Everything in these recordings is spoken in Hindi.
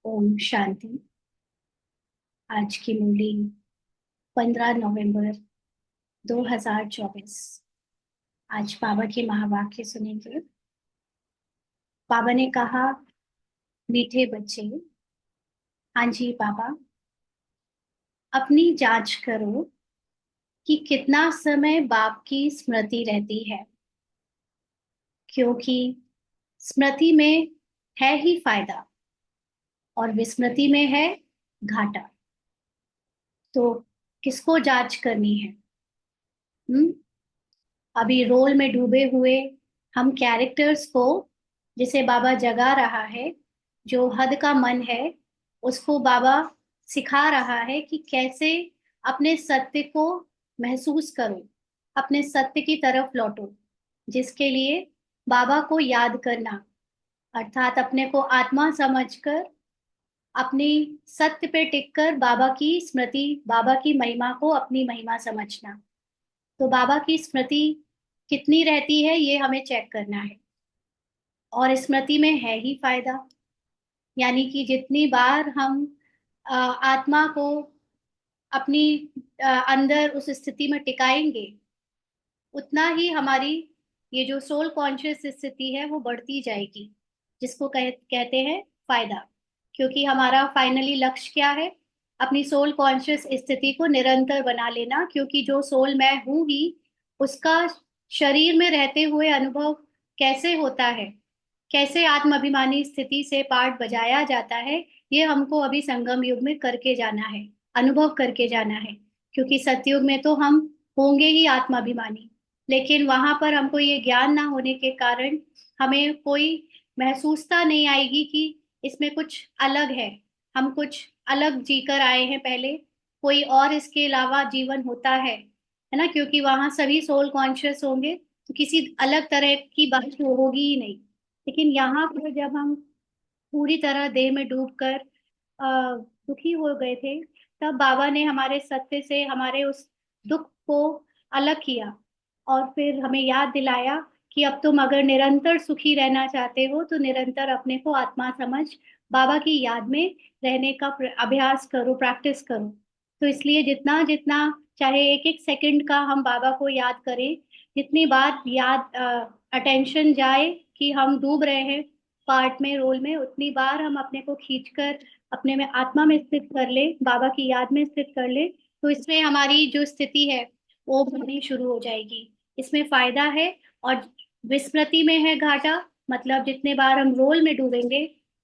ओम शांति। आज की मुरली 15 नवंबर 2024। आज बाबा के महावाक्य सुनेंगे। बाबा ने कहा, मीठे बच्चे, हाँ जी बाबा, अपनी जांच करो कि कितना समय बाप की स्मृति रहती है, क्योंकि स्मृति में है ही फायदा और विस्मृति में है घाटा। तो किसको जांच करनी है? हम्म अभी रोल में डूबे हुए हम कैरेक्टर्स को, जिसे बाबा जगा रहा है, जो हद का मन है, उसको बाबा सिखा रहा है कि कैसे अपने सत्य को महसूस करो, अपने सत्य की तरफ लौटो, जिसके लिए बाबा को याद करना, अर्थात अपने को आत्मा समझकर अपनी सत्य पे टिककर बाबा की स्मृति, बाबा की महिमा को अपनी महिमा समझना। तो बाबा की स्मृति कितनी रहती है, ये हमें चेक करना है। और स्मृति में है ही फायदा, यानी कि जितनी बार हम आत्मा को अपनी अंदर उस स्थिति में टिकाएंगे, उतना ही हमारी ये जो सोल कॉन्शियस स्थिति है वो बढ़ती जाएगी, जिसको कहते हैं फायदा। क्योंकि हमारा फाइनली लक्ष्य क्या है? अपनी सोल कॉन्शियस स्थिति को निरंतर बना लेना, क्योंकि जो सोल मैं हूं ही, उसका शरीर में रहते हुए अनुभव कैसे होता है, कैसे आत्म अभिमानी स्थिति से पाठ बजाया जाता है, ये हमको अभी संगम युग में करके जाना है, अनुभव करके जाना है। क्योंकि सतयुग में तो हम होंगे ही आत्माभिमानी, लेकिन वहां पर हमको ये ज्ञान ना होने के कारण हमें कोई महसूसता नहीं आएगी कि इसमें कुछ अलग है, हम कुछ अलग जीकर आए हैं पहले, कोई और इसके अलावा जीवन होता है ना। क्योंकि वहां सभी सोल कॉन्शियस होंगे, तो किसी अलग तरह की बात तो होगी ही नहीं। लेकिन यहाँ पर जब हम पूरी तरह देह में डूबकर दुखी हो गए थे, तब बाबा ने हमारे सत्य से हमारे उस दुख को अलग किया और फिर हमें याद दिलाया कि अब तुम अगर निरंतर सुखी रहना चाहते हो तो निरंतर अपने को आत्मा समझ बाबा की याद में रहने का अभ्यास करो, प्रैक्टिस करो। तो इसलिए जितना जितना चाहे एक एक सेकंड का हम बाबा को याद करें, जितनी बार याद अटेंशन जाए कि हम डूब रहे हैं पार्ट में, रोल में, उतनी बार हम अपने को खींचकर अपने में आत्मा में स्थित कर ले, बाबा की याद में स्थित कर ले, तो इसमें हमारी जो स्थिति है वो बननी शुरू हो जाएगी। इसमें फायदा है। और विस्मृति में है घाटा, मतलब जितने बार हम रोल में डूबेंगे,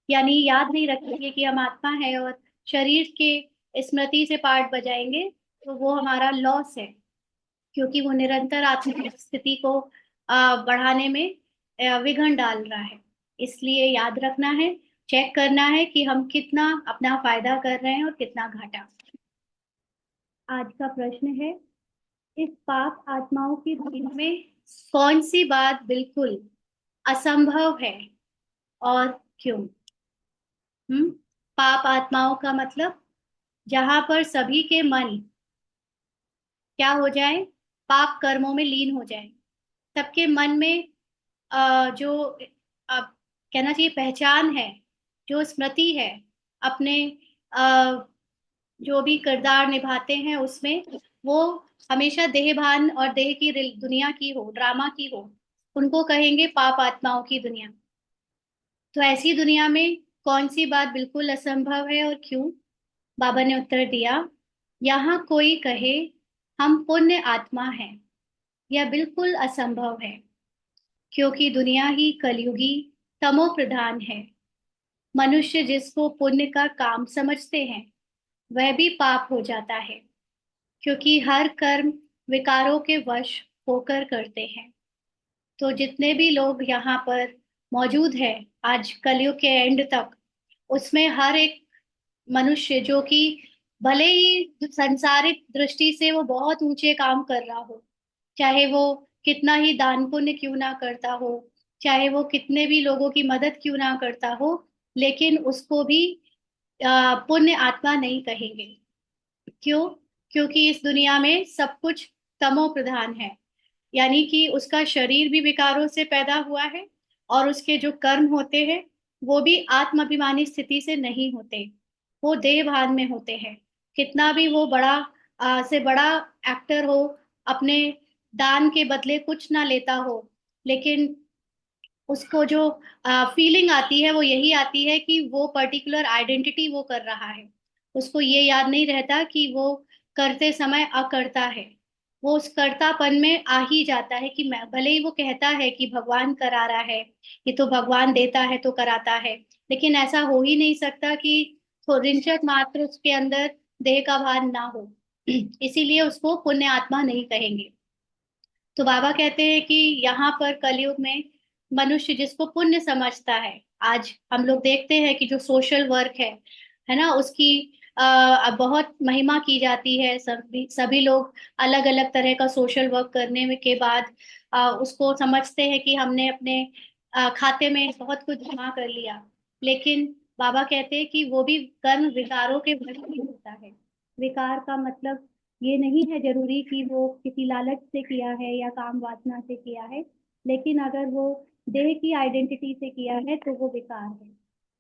यानी याद नहीं रखेंगे कि हम आत्मा है और शरीर के स्मृति से पार्ट बजाएंगे, तो वो हमारा लॉस है। क्योंकि वो निरंतर आत्मिक स्थिति को बढ़ाने में विघ्न डाल रहा है। इसलिए याद रखना है, चेक करना है कि हम कितना अपना फायदा कर रहे हैं और कितना घाटा। आज का प्रश्न है, इस पाप आत्माओं की दुनिया में कौन सी बात बिल्कुल असंभव है और क्यों? पाप आत्माओं का मतलब जहां पर सभी के मन क्या हो जाए, पाप कर्मों में लीन हो जाए। सबके मन में जो कहना चाहिए पहचान है, जो स्मृति है, अपने अ, जो भी किरदार निभाते हैं उसमें, वो हमेशा देहभान और देह की दुनिया की हो, ड्रामा की हो, उनको कहेंगे पाप आत्माओं की दुनिया। तो ऐसी दुनिया में कौन सी बात बिल्कुल असंभव है और क्यों? बाबा ने उत्तर दिया, यहाँ कोई कहे हम पुण्य आत्मा हैं, यह बिल्कुल असंभव है, क्योंकि दुनिया ही कलयुगी तमो प्रधान है। मनुष्य जिसको पुण्य का काम समझते हैं, वह भी पाप हो जाता है, क्योंकि हर कर्म विकारों के वश होकर करते हैं। तो जितने भी लोग यहाँ पर मौजूद हैं आज कलयुग के एंड तक, उसमें हर एक मनुष्य जो कि भले ही संसारिक दृष्टि से वो बहुत ऊंचे काम कर रहा हो, चाहे वो कितना ही दान पुण्य क्यों ना करता हो, चाहे वो कितने भी लोगों की मदद क्यों ना करता हो, लेकिन उसको भी पुण्य आत्मा नहीं कहेंगे। क्यों? क्योंकि इस दुनिया में सब कुछ तमो प्रधान है, यानी कि उसका शरीर भी विकारों से पैदा हुआ है और उसके जो कर्म होते हैं वो भी आत्म अभिमानी स्थिति से नहीं होते, वो देह भान में होते हैं। कितना भी वो बड़ा से बड़ा एक्टर हो, अपने दान के बदले कुछ ना लेता हो, लेकिन उसको जो फीलिंग आती है वो यही आती है कि वो पर्टिकुलर आइडेंटिटी वो कर रहा है। उसको ये याद नहीं रहता कि वो करते समय अकर्ता है। वो उस कर्तापन में आ ही जाता है कि मैं, भले ही वो कहता है कि भगवान करा रहा है, ये तो भगवान देता है तो कराता है, लेकिन ऐसा हो ही नहीं सकता कि तो रिंचक मात्र उसके अंदर देह का भान ना हो। इसीलिए उसको पुण्य आत्मा नहीं कहेंगे। तो बाबा कहते हैं कि यहाँ पर कलयुग में मनुष्य जिसको पुण्य समझता है, आज हम लोग देखते हैं कि जो सोशल वर्क है ना, उसकी अब बहुत महिमा की जाती है। सभी सभी लोग अलग अलग तरह का सोशल वर्क करने में के बाद उसको समझते हैं कि हमने अपने खाते में बहुत कुछ जमा कर लिया। लेकिन बाबा कहते हैं कि वो भी कर्म विकारों के वश में होता है। विकार का मतलब ये नहीं है जरूरी कि वो किसी लालच से किया है या काम वासना से किया है, लेकिन अगर वो देह की आइडेंटिटी से किया है तो वो विकार है।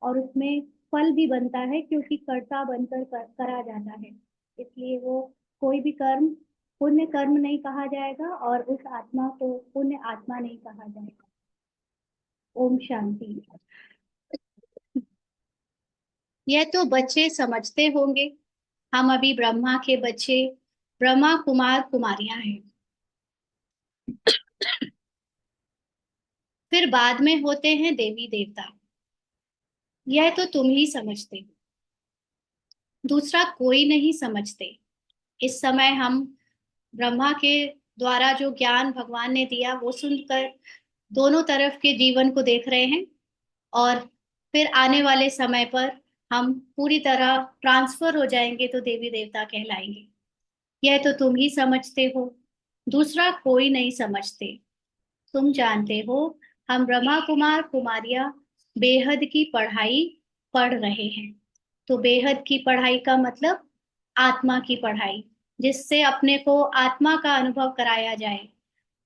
और उसमें फल भी बनता है क्योंकि कर्ता बनकर करा जाता है। इसलिए वो कोई भी कर्म पुण्य कर्म नहीं कहा जाएगा और उस आत्मा को पुण्य आत्मा नहीं कहा जाएगा। ओम शांति। यह तो बच्चे समझते होंगे, हम अभी ब्रह्मा के बच्चे, ब्रह्मा कुमार कुमारियां हैं। फिर बाद में होते हैं देवी देवता। यह तो तुम ही समझते हो, दूसरा कोई नहीं समझते। इस समय हम ब्रह्मा के द्वारा जो ज्ञान भगवान ने दिया वो सुनकर दोनों तरफ के जीवन को देख रहे हैं। और फिर आने वाले समय पर हम पूरी तरह ट्रांसफर हो जाएंगे तो देवी देवता कहलाएंगे। यह तो तुम ही समझते हो, दूसरा कोई नहीं समझते। तुम जानते हो, हम ब्रह्मा कुमार कुमारियां बेहद की पढ़ाई पढ़ रहे हैं। तो बेहद की पढ़ाई का मतलब आत्मा की पढ़ाई, जिससे अपने को आत्मा का अनुभव कराया जाए,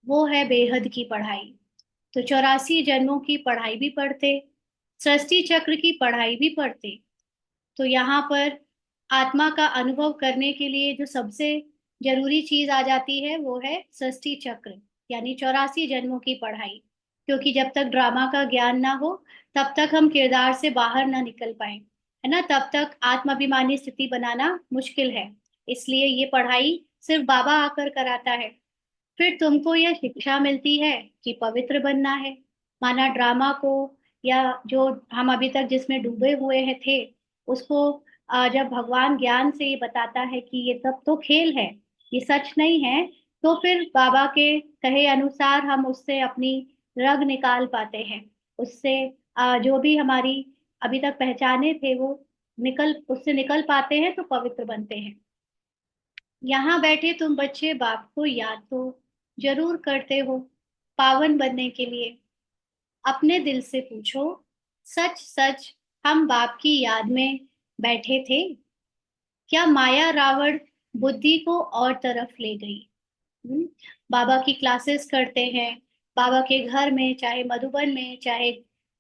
वो है बेहद की पढ़ाई। तो 84 जन्मों की पढ़ाई भी पढ़ते, सृष्टि चक्र की पढ़ाई भी पढ़ते। तो यहाँ पर आत्मा का अनुभव करने के लिए जो सबसे जरूरी चीज आ जाती है वो है सृष्टि चक्र, यानी 84 जन्मों की पढ़ाई। क्योंकि जब तक ड्रामा का ज्ञान ना हो तब तक हम किरदार से बाहर ना निकल पाए, है ना, तब तक आत्माभिमानी स्थिति बनाना मुश्किल है। इसलिए ये पढ़ाई सिर्फ बाबा आकर कराता है। फिर तुमको यह शिक्षा मिलती है कि पवित्र बनना है। माना ड्रामा को, या जो हम अभी तक जिसमें डूबे हुए हैं थे, उसको जब भगवान ज्ञान से ये बताता है कि ये सब तो खेल है, ये सच नहीं है, तो फिर बाबा के कहे अनुसार हम उससे अपनी रग निकाल पाते हैं। उससे जो भी हमारी अभी तक पहचाने थे वो निकल उससे निकल पाते हैं तो पवित्र बनते हैं। यहाँ बैठे तुम बच्चे बाप को याद तो जरूर करते हो, पावन बनने के लिए। अपने दिल से पूछो, सच सच हम बाप की याद में बैठे थे, क्या माया रावण बुद्धि को और तरफ ले गई। हम्म, बाबा की क्लासेस करते हैं, बाबा के घर में, चाहे मधुबन में, चाहे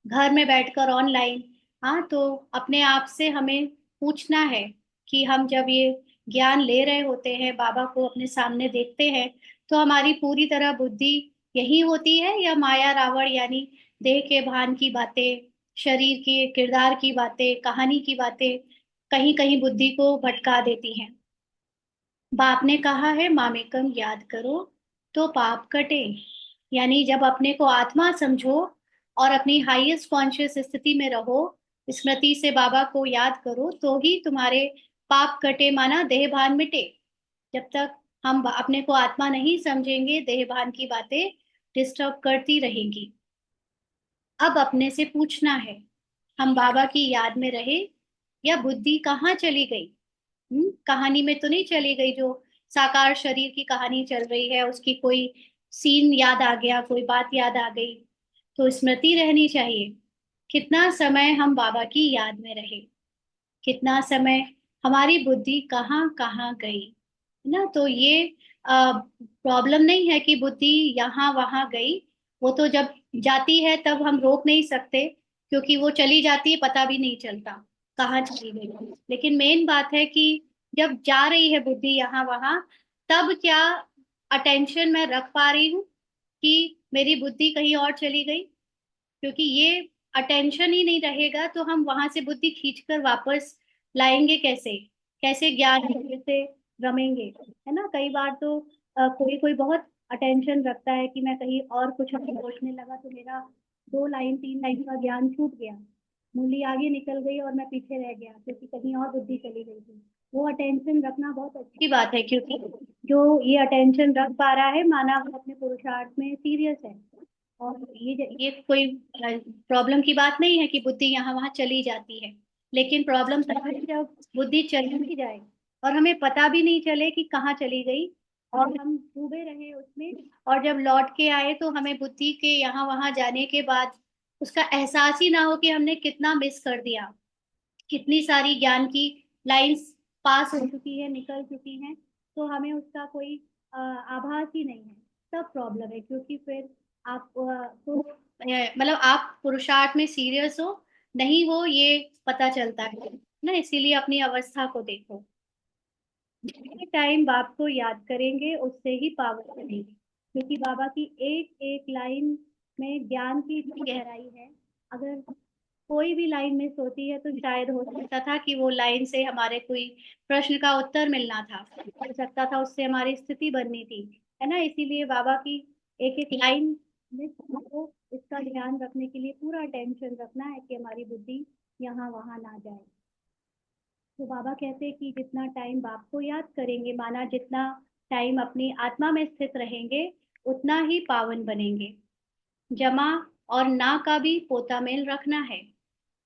घर में बैठकर ऑनलाइन। हाँ, तो अपने आप से हमें पूछना है कि हम जब ये ज्ञान ले रहे होते हैं, बाबा को अपने सामने देखते हैं, तो हमारी पूरी तरह बुद्धि यही होती है या माया रावण यानी देह के भान की बातें, शरीर की किरदार की बातें, कहानी की बातें कहीं कहीं बुद्धि को भटका देती हैं। बाप ने कहा है मामेकम याद करो तो पाप कटे। यानी जब अपने को आत्मा समझो और अपनी हाईएस्ट कॉन्शियस स्थिति में रहो, स्मृति से बाबा को याद करो, तो ही तुम्हारे पाप कटे, माना देह भान मिटे। जब तक हम अपने को आत्मा नहीं समझेंगे, देह भान की बातें डिस्टर्ब करती रहेंगी। अब अपने से पूछना है, हम बाबा की याद में रहे या बुद्धि कहाँ चली गई। कहानी में तो नहीं चली गई, जो साकार शरीर की कहानी चल रही है उसकी कोई सीन याद आ गया, कोई बात याद आ गई। तो स्मृति रहनी चाहिए, कितना समय हम बाबा की याद में रहे, कितना समय हमारी बुद्धि कहाँ कहाँ गई, है ना। तो ये प्रॉब्लम नहीं है कि बुद्धि यहाँ वहां गई, वो तो जब जाती है तब हम रोक नहीं सकते। क्योंकि वो चली जाती है, पता भी नहीं चलता कहाँ चली गई। लेकिन मेन बात है कि जब जा रही है बुद्धि यहाँ वहां, तब क्या अटेंशन मैं रख पा रही हूँ कि मेरी बुद्धि कहीं और चली गई? क्योंकि ये अटेंशन ही नहीं रहेगा तो हम वहां से बुद्धि खींचकर वापस लाएंगे कैसे? कैसे ज्ञान से रमेंगे? है ना, कई बार तो कोई कोई बहुत अटेंशन रखता है कि मैं कहीं और कुछ अभी सोचने लगा तो मेरा 2 लाइन 3 लाइन का ज्ञान छूट गया, मूली आगे निकल गई और मैं पीछे रह गया क्योंकि कहीं और बुद्धि चली गई थी। वो अटेंशन रखना बहुत अच्छी बात है, क्योंकि जो ये अटेंशन रख पा रहा है माना वो अपने पुरुषार्थ में सीरियस है। और ये कोई प्रॉब्लम की बात नहीं है कि बुद्धि यहाँ वहां चली जाती है। लेकिन प्रॉब्लम तब है जब बुद्धि चली भी जाए और हमें पता भी नहीं चले कि कहाँ चली गई, और हम डूबे रहे उसमें। और जब लौट के आए तो हमें बुद्धि के यहाँ वहां जाने के बाद उसका एहसास ही ना हो कि हमने कितना मिस कर दिया, कितनी सारी ज्ञान की लाइंस पास हो चुकी है, निकल चुकी हैं, तो हमें उसका कोई आभास ही नहीं है। तब प्रॉब्लम है, क्योंकि फिर आप मतलब आप पुरुषार्थ में सीरियस हो नहीं हो ये पता चलता है ना। इसीलिए अपनी अवस्था को देखो, जितने टाइम बाप को याद करेंगे उससे ही पावर बनेगी। क्योंकि बाबा की एक एक लाइन में ज्ञान की इतनी गहराई है, अगर कोई भी लाइन मिस होती है तो शायद हो सकता था कि वो लाइन से हमारे कोई प्रश्न का उत्तर मिलना था, हो सकता था उससे हमारी स्थिति बननी थी, है ना। इसीलिए बाबा की एक एक लाइन मिस हो, इसका ध्यान रखने के लिए पूरा टेंशन रखना है कि हमारी बुद्धि यहाँ वहां ना जाए। तो बाबा कहते हैं कि जितना टाइम बाप को याद करेंगे, माना जितना टाइम अपनी आत्मा में स्थित रहेंगे, उतना ही पावन बनेंगे। जमा और ना का भी पोता मेल रखना है।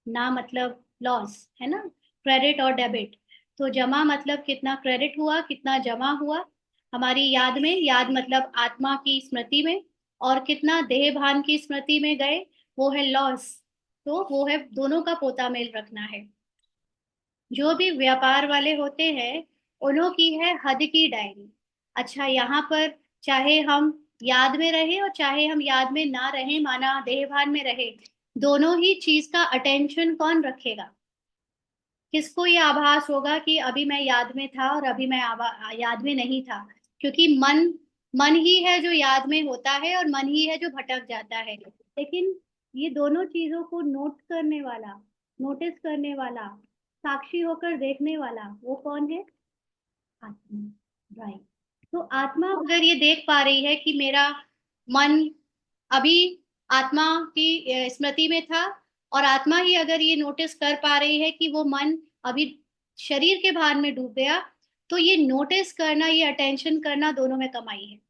ना मतलब लॉस, है ना, क्रेडिट और डेबिट। तो जमा मतलब कितना क्रेडिट हुआ, कितना जमा हुआ हमारी याद में, याद मतलब आत्मा की स्मृति में, और कितना देह भान की स्मृति में गए, वो है लॉस। तो वो है, दोनों का पोता मेल रखना है। जो भी व्यापार वाले होते हैं उन्हों की है हद की डायरी। अच्छा, यहाँ पर चाहे हम याद में रहे और चाहे हम याद में ना रहे, माना देहभान में रहे, दोनों ही चीज का अटेंशन कौन रखेगा? किसको ये आभास होगा कि अभी मैं याद में था और अभी मैं याद में नहीं था? क्योंकि मन मन ही है जो याद में होता है और मन ही है जो भटक जाता है। लेकिन ये दोनों चीजों को नोट करने वाला, नोटिस करने वाला, साक्षी होकर देखने वाला, वो कौन है? आत्मा, राइट। तो आत्मा अगर ये देख पा रही है कि मेरा मन अभी आत्मा की स्मृति में था, और आत्मा ही अगर ये नोटिस कर पा रही है कि वो मन अभी शरीर के भान में डूब गया, तो ये नोटिस करना, ये अटेंशन करना दोनों में कमाई है।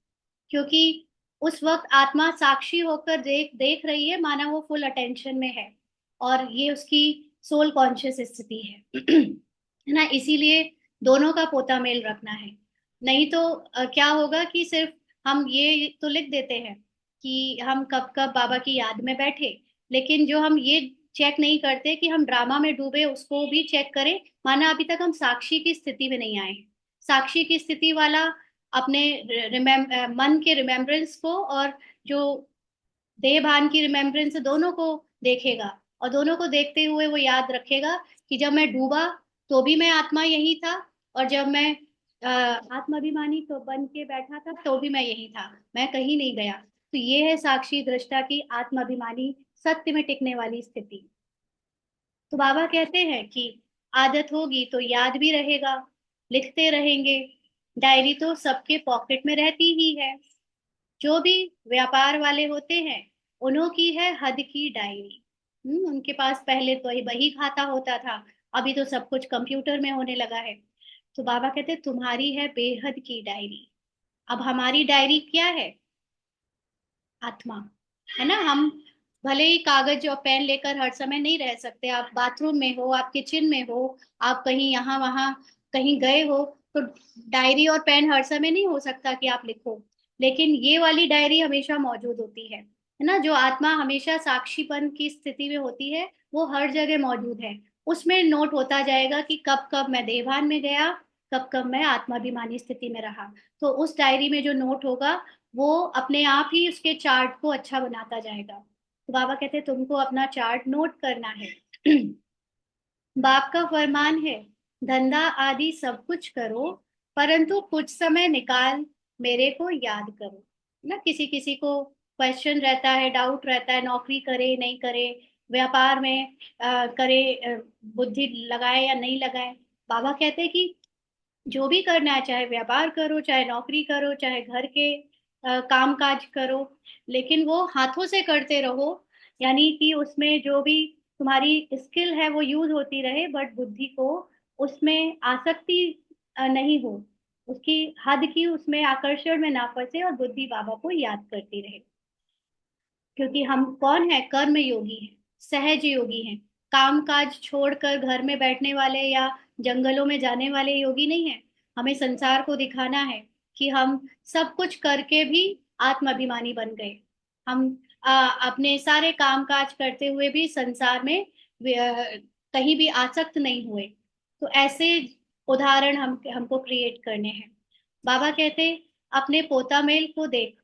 क्योंकि उस वक्त आत्मा साक्षी होकर देख देख रही है, माना वो फुल अटेंशन में है, और ये उसकी सोल कॉन्शियस स्थिति है है ना। इसीलिए दोनों का पोता मेल रखना है। नहीं तो क्या होगा कि सिर्फ हम ये तो लिख देते हैं कि हम कब कब बाबा की याद में बैठे, लेकिन जो हम ये चेक नहीं करते कि हम ड्रामा में डूबे उसको भी चेक करें। माना अभी तक हम साक्षी की स्थिति में नहीं आए। साक्षी की स्थिति वाला अपने मन के रिमेम्बरेंस को और जो देह भान की रिमेम्बरेंस, दोनों को देखेगा, और दोनों को देखते हुए वो याद रखेगा कि जब मैं डूबा तो भी मैं आत्मा यही था, और जब मैं आत्माभिमानी तो बन के बैठा था तो भी मैं यही था, मैं कहीं नहीं गया। तो ये है साक्षी दृष्टा की आत्माभिमानी सत्य में टिकने वाली स्थिति। तो बाबा कहते हैं कि आदत होगी तो याद भी रहेगा, लिखते रहेंगे। डायरी तो सबके पॉकेट में रहती ही है। जो भी व्यापार वाले होते हैं उन्हों की है हद की डायरी। उनके पास पहले तो बही खाता होता था, अभी तो सब कुछ कंप्यूटर में होने लगा है। तो बाबा कहते हैं तुम्हारी है बेहद की डायरी। अब हमारी डायरी क्या है? आत्मा, है ना। हम भले ही कागज और पेन लेकर हर समय नहीं रह सकते, आप बाथरूम में हो, आप किचन में हो, आप कहीं यहाँ वहां कहीं गए हो, तो डायरी और पेन हर समय नहीं हो सकता कि आप लिखो। लेकिन ये वाली डायरी हमेशा मौजूद होती है ना। जो आत्मा हमेशा साक्षीपन की स्थिति में होती है वो हर जगह मौजूद है। उसमें नोट होता जाएगा कि कब कब मैं देवान में गया, कब कब मैं आत्माभिमानी स्थिति में रहा। तो उस डायरी में जो नोट होगा वो अपने आप ही उसके चार्ट को अच्छा बनाता जाएगा। तो बाबा कहते हैं तुमको अपना चार्ट नोट करना है। बाप का फरमान है, धंधा आदि सब कुछ करो, परंतु कुछ समय निकाल मेरे को याद करो। ना किसी किसी को क्वेश्चन रहता है, डाउट रहता है, नौकरी करे नहीं करे, व्यापार में करे, बुद्धि लगाए या नहीं लगाए। बाबा कहते हैं कि जो भी करना है, चाहे व्यापार करो, चाहे नौकरी करो, चाहे घर के काम काज करो, लेकिन वो हाथों से करते रहो। यानी कि उसमें जो भी तुम्हारी स्किल है वो यूज होती रहे, बट बुद्धि को उसमें आसक्ति नहीं हो, उसकी हद की उसमें आकर्षण में ना फंसे, और बुद्धि बाबा को याद करती रहे। क्योंकि हम कौन है? कर्म योगी हैं, सहज योगी हैं। काम काज छोड़कर घर में बैठने वाले या जंगलों में जाने वाले योगी नहीं है। हमें संसार को दिखाना है कि हम सब कुछ करके भी आत्माभिमानी बन गए। हम अपने सारे काम काज करते हुए भी संसार में कहीं भी आसक्त नहीं हुए। तो ऐसे उदाहरण हमको क्रिएट करने हैं। बाबा कहते, अपने पोता मेल को देख।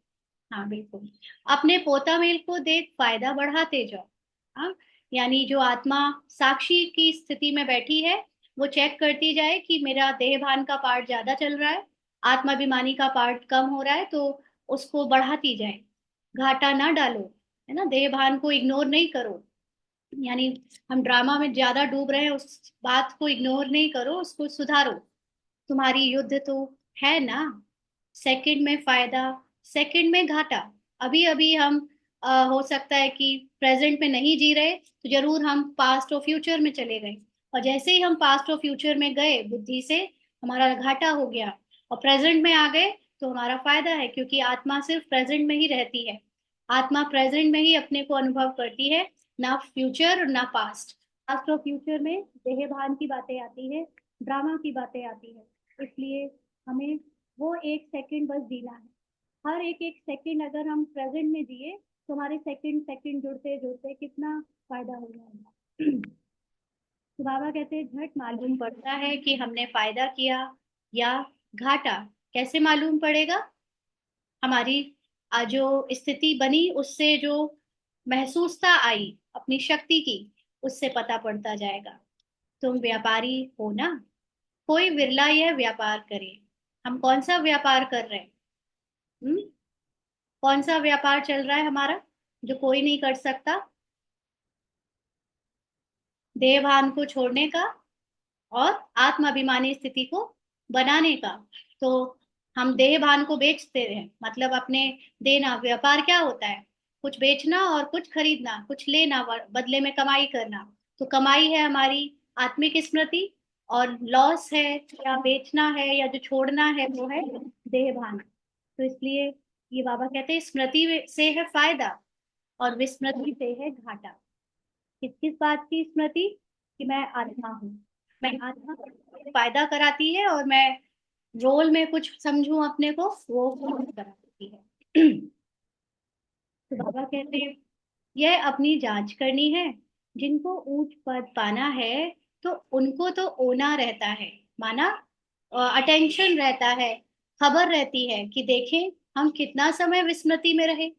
हाँ बिल्कुल, अपने पोता मेल को देख, फायदा बढ़ाते जाओ। हाँ, यानी जो आत्मा साक्षी की स्थिति में बैठी है, वो चेक करती जाए कि मेरा देह भान का पार्ट ज्यादा चल रहा है, आत्माभिमानी का पार्ट कम हो रहा है, तो उसको बढ़ाती जाए। घाटा ना डालो, है ना, देह भान को इग्नोर नहीं करो। यानी हम ड्रामा में ज्यादा डूब रहे हैं, उस बात को इग्नोर नहीं करो, उसको सुधारो। तुम्हारी युद्ध तो है ना, सेकंड में फायदा, सेकंड में घाटा। अभी अभी हम हो सकता है कि प्रेजेंट में नहीं जी रहे, तो जरूर हम पास्ट और फ्यूचर में चले गए, और जैसे ही हम पास्ट और फ्यूचर में गए, बुद्धि से हमारा घाटा हो गया, और प्रेजेंट में आ गए तो हमारा फायदा है, क्योंकि आत्मा सिर्फ प्रेजेंट में ही रहती है। आत्मा प्रेजेंट में ही अपने को अनुभव करती है, ना फ्यूचर और ना पास्ट। पास्ट और फ्यूचर में देह भान की बातें आती है, ड्रामा की बातें आती है। इसलिए हमें वो एक सेकंड बस जीना है। हर एक एक सेकंड अगर हम प्रेजेंट में जिए, तो हमारे सेकंड सेकंड जुड़ते जुड़ते कितना फायदा हो जाएगा। तो बाबा कहते हैं, झट मालूम पड़ता है कि हमने फायदा किया या घाटा। कैसे मालूम पड़ेगा? हमारी जो स्थिति बनी, उससे जो महसूसता आई अपनी शक्ति की, उससे पता पड़ता जाएगा। तुम व्यापारी हो ना, कोई विरला यह व्यापार करे। हम कौन सा व्यापार कर रहे हैं? हम्म? कौन सा व्यापार चल रहा है हमारा, जो कोई नहीं कर सकता? देह भान को छोड़ने का और आत्माभिमानी स्थिति को बनाने का। तो हम देह भान को बेचते हैं, मतलब अपने देना। व्यापार क्या होता है? कुछ बेचना और कुछ खरीदना, कुछ लेना, बदले में कमाई करना। तो कमाई है हमारी आत्मिक स्मृति, और लॉस है या बेचना है या जो छोड़ना है, वो है देह भान। तो इसलिए ये बाबा कहते हैं, स्मृति से है फायदा और विस्मृति से है घाटा। किस किस बात की स्मृति? कि मैं आत्मा हूँ। मैं आत्मा फायदा कराती है, और मैं रोल में कुछ समझूं अपने को, वो कराती है। तो बाबा कहते हैं, यह अपनी जांच करनी है। जिनको ऊंच पद पाना है, तो उनको तो ओना रहता है, माना अटेंशन रहता है, खबर रहती है कि देखें हम कितना समय विस्मृति में रहे।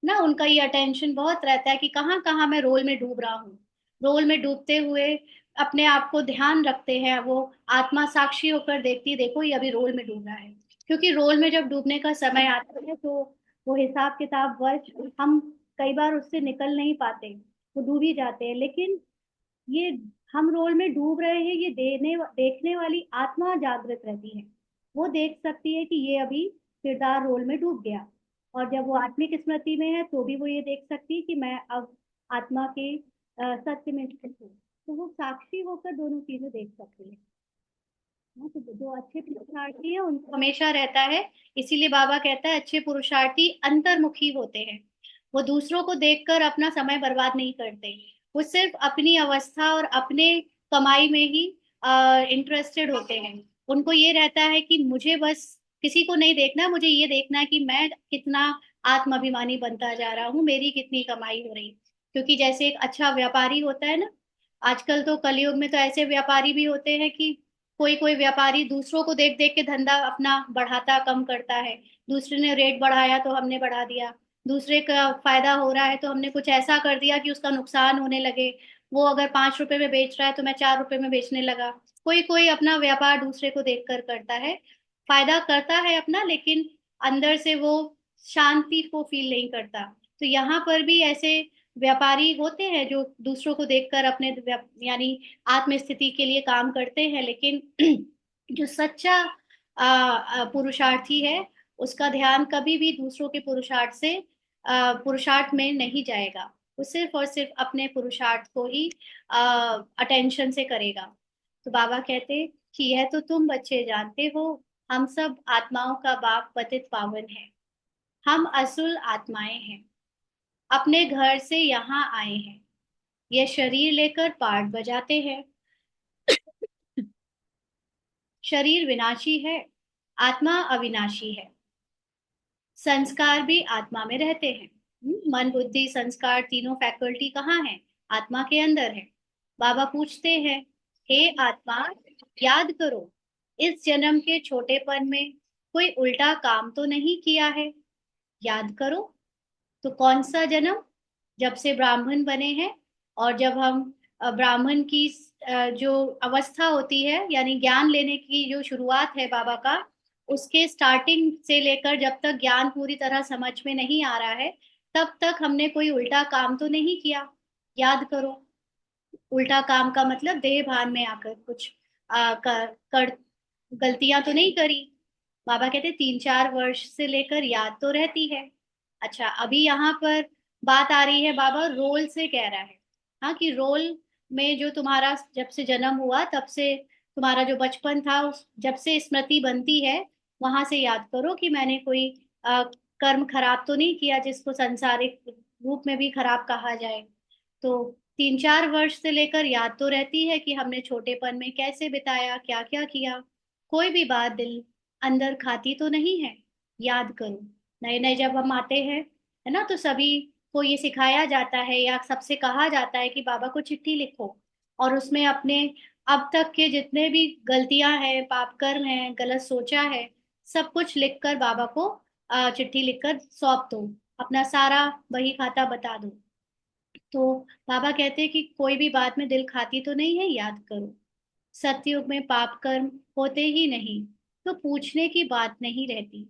ना उनका ये अटेंशन बहुत रहता है कि कहाँ कहाँ मैं रोल में डूब रहा हूँ। रोल में डूबते हुए अपने आप को ध्यान रखते हैं वो। आत्मा साक्षी होकर देखती है, देखो ये अभी रोल में डूब रहा है। क्योंकि रोल में जब डूबने का समय आता है, तो वो हिसाब किताब वर्ष हम कई बार उससे निकल नहीं पाते, वो डूब ही जाते हैं। लेकिन ये हम रोल में डूब रहे हैं, ये देखने वाली आत्मा जागृत रहती है। वो देख सकती है कि ये अभी किरदार रोल में डूब गया। और जब वो आत्मिक स्मृति में है, तो भी वो ये देख सकती है कि मैं अब आत्मा के सत्य में स्थित हूँ। तो वो साक्षी होकर दोनों चीजें देख सकती है। हाँ, तो जो अच्छे पुरुषार्थी है उनको हमेशा रहता है। इसीलिए बाबा कहता है, अच्छे पुरुषार्थी अंतर्मुखी होते हैं। वो दूसरों को देखकर अपना समय बर्बाद नहीं करते। वो सिर्फ अपनी अवस्था और अपने कमाई में ही इंटरेस्टेड होते हैं। उनको ये रहता है कि मुझे बस किसी को नहीं देखना, मुझे ये देखना है कि मैं कितना आत्माभिमानी बनता जा रहा हूँ, मेरी कितनी कमाई हो रही। क्योंकि जैसे एक अच्छा व्यापारी होता है ना, आजकल तो कलयुग में तो ऐसे व्यापारी भी होते हैं कि कोई कोई व्यापारी दूसरों को देख देख के धंधा अपना बढ़ाता कम करता है। दूसरे ने रेट बढ़ाया तो हमने बढ़ा दिया, दूसरे का फायदा हो रहा है तो हमने कुछ ऐसा कर दिया कि उसका नुकसान होने लगे। वो अगर 5 रुपए में बेच रहा है तो मैं 4 रुपए में बेचने लगा। कोई कोई अपना व्यापार दूसरे को देखकर करता है, फायदा करता है अपना, लेकिन अंदर से वो शांति को फील नहीं करता। तो यहाँ पर भी ऐसे व्यापारी होते हैं जो दूसरों को देखकर अपने यानी आत्मस्थिति के लिए काम करते हैं, लेकिन जो सच्चा पुरुषार्थी है उसका ध्यान कभी भी दूसरों के पुरुषार्थ से पुरुषार्थ में नहीं जाएगा। वो सिर्फ और सिर्फ अपने पुरुषार्थ को ही अटेंशन से करेगा। तो बाबा कहते कि यह तो तुम बच्चे जानते हो, हम सब आत्माओं का बाप पतित पावन है। हम असुल आत्माएं हैं, अपने घर से यहाँ आए हैं। यह शरीर लेकर पाठ बजाते हैं। शरीर विनाशी है, आत्मा अविनाशी है। संस्कार भी आत्मा में रहते हैं। मन बुद्धि संस्कार तीनों फैकल्टी कहाँ है? आत्मा के अंदर है। बाबा पूछते हैं, हे आत्मा, याद करो, इस जन्म के छोटेपन में कोई उल्टा काम तो नहीं किया है? याद करो। तो कौन सा जन्म? जब से ब्राह्मण बने हैं, और जब हम ब्राह्मण की जो अवस्था होती है, यानी ज्ञान लेने की जो शुरुआत है बाबा का, उसके स्टार्टिंग से लेकर जब तक ज्ञान पूरी तरह समझ में नहीं आ रहा है, तब तक हमने कोई उल्टा काम तो नहीं किया। याद करो। उल्टा काम का मतलब देह भान में आकर कुछ कर गलतियां तो नहीं करी। बाबा कहते 3-4 वर्ष से लेकर याद तो रहती है। अच्छा, अभी यहाँ पर बात आ रही है, बाबा रोल से कह रहा है। हाँ, कि रोल में जो तुम्हारा जब से जन्म हुआ तब से तुम्हारा जो बचपन था, जब से स्मृति बनती है, वहां से याद करो कि मैंने कोई कर्म खराब तो नहीं किया जिसको सांसारिक रूप में भी खराब कहा जाए। तो 3-4 वर्ष से लेकर याद तो रहती है कि हमने छोटेपन में कैसे बिताया, क्या क्या किया। कोई भी बात दिल अंदर खाती तो नहीं है। याद करो। नए नए जब हम आते हैं, है ना, तो सभी को ये सिखाया जाता है या सबसे कहा जाता है कि बाबा को चिट्ठी लिखो, और उसमें अपने अब तक के जितने भी गलतियां हैं, पाप कर्म है, गलत सोचा है, सब कुछ लिखकर बाबा को चिट्ठी लिखकर सौंप दो। अपना सारा बही खाता बता दो। तो बाबा कहते हैं कि कोई भी बात में दिल खाती तो नहीं है, याद करो। सतयुग में पाप कर्म होते ही नहीं, तो पूछने की बात नहीं रहती।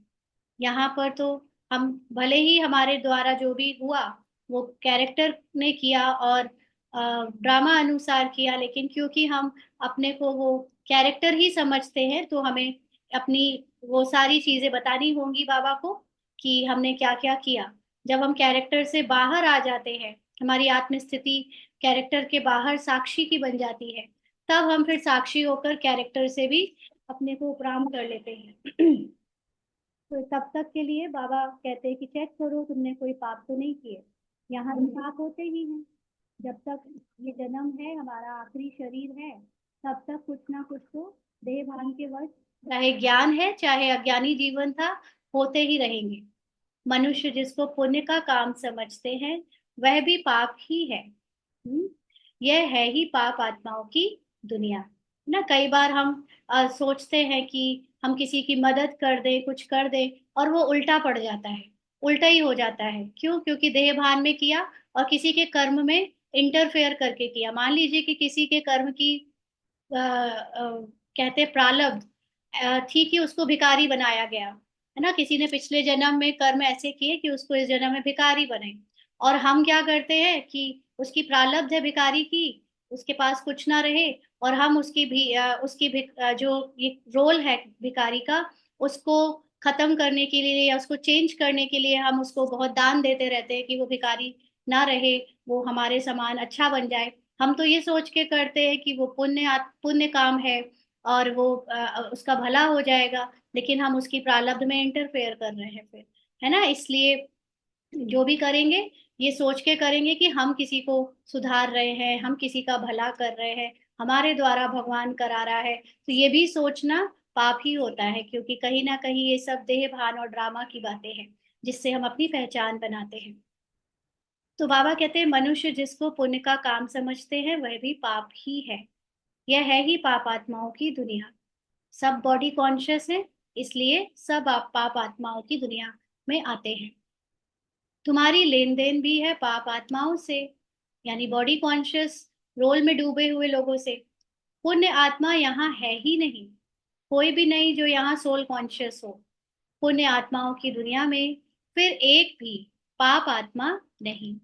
यहाँ पर तो हम भले ही हमारे द्वारा जो भी हुआ वो कैरेक्टर ने किया और ड्रामा अनुसार किया, लेकिन क्योंकि हम अपने को वो कैरेक्टर ही समझते हैं, तो हमें अपनी वो सारी चीजें बतानी होंगी बाबा को कि हमने क्या क्या किया। जब हम कैरेक्टर से बाहर आ जाते हैं, हमारी आत्मस्थिति कैरेक्टर के बाहर साक्षी की बन जाती है, तब हम फिर साक्षी होकर कैरेक्टर से भी अपने को उपराम कर लेते हैं। तो तब तक के लिए बाबा कहते हैं कि चेक करो तुमने कोई पाप तो नहीं किए। यहाँ भी पाप होते ही हैं। जब तक ये जन्म है, हमारा आखिरी शरीर है, तब तक कुछ ना कुछ तो देह भान के वश, चाहे ज्ञान है चाहे अज्ञानी जीवन था, होते ही रहेंगे। मनुष्य जिसको पुण्य का काम समझते हैं, वह भी पाप ही है। यह है ही पाप आत्माओं की दुनिया। ना कई बार हम सोचते हैं कि हम किसी की मदद कर दें, कुछ कर दें, और वो उल्टा पड़ जाता है। उल्टा ही हो जाता है। क्यों? क्योंकि देह भान में किया और किसी के कर्म में इंटरफेयर करके किया। मान लीजिए कि किसी के कर्म की कहते प्रालब्ध थी कि उसको भिखारी बनाया गया, है ना, किसी ने पिछले जन्म में कर्म ऐसे किए कि उसको इस जन्म में भिखारी बने। और हम क्या करते हैं कि उसकी प्रालब्ध है भिखारी की, उसके पास कुछ ना रहे, और हम उसकी भी जो ये रोल है भिखारी का, उसको खत्म करने के लिए या उसको चेंज करने के लिए हम उसको बहुत दान देते रहते हैं कि वो भिखारी ना रहे, वो हमारे समान अच्छा बन जाए। हम तो ये सोच के करते हैं कि वो पुण्य काम है और वो उसका भला हो जाएगा, लेकिन हम उसकी प्रारब्ध में इंटरफेयर कर रहे हैं फिर, है ना। इसलिए जो भी करेंगे, ये सोच के करेंगे कि हम किसी को सुधार रहे हैं, हम किसी का भला कर रहे हैं, हमारे द्वारा भगवान करा रहा है। तो ये भी सोचना पाप ही होता है, क्योंकि कहीं ना कहीं ये सब देह भान और ड्रामा की बातें हैं जिससे हम अपनी पहचान बनाते हैं। तो बाबा कहते हैं मनुष्य जिसको पुण्य का काम समझते हैं, वह भी पाप ही है। यह है ही पाप आत्माओं की दुनिया। सब बॉडी कॉन्शियस है, इसलिए सब आप पाप आत्माओं की दुनिया में आते हैं। तुम्हारी लेन देन भी है पाप आत्माओं से, यानी बॉडी कॉन्शियस रोल में डूबे हुए लोगों से। पुण्य आत्मा यहाँ है ही नहीं, कोई भी नहीं जो यहाँ सोल कॉन्शियस हो। पुण्य आत्माओं की दुनिया में फिर एक भी पाप आत्मा नहीं।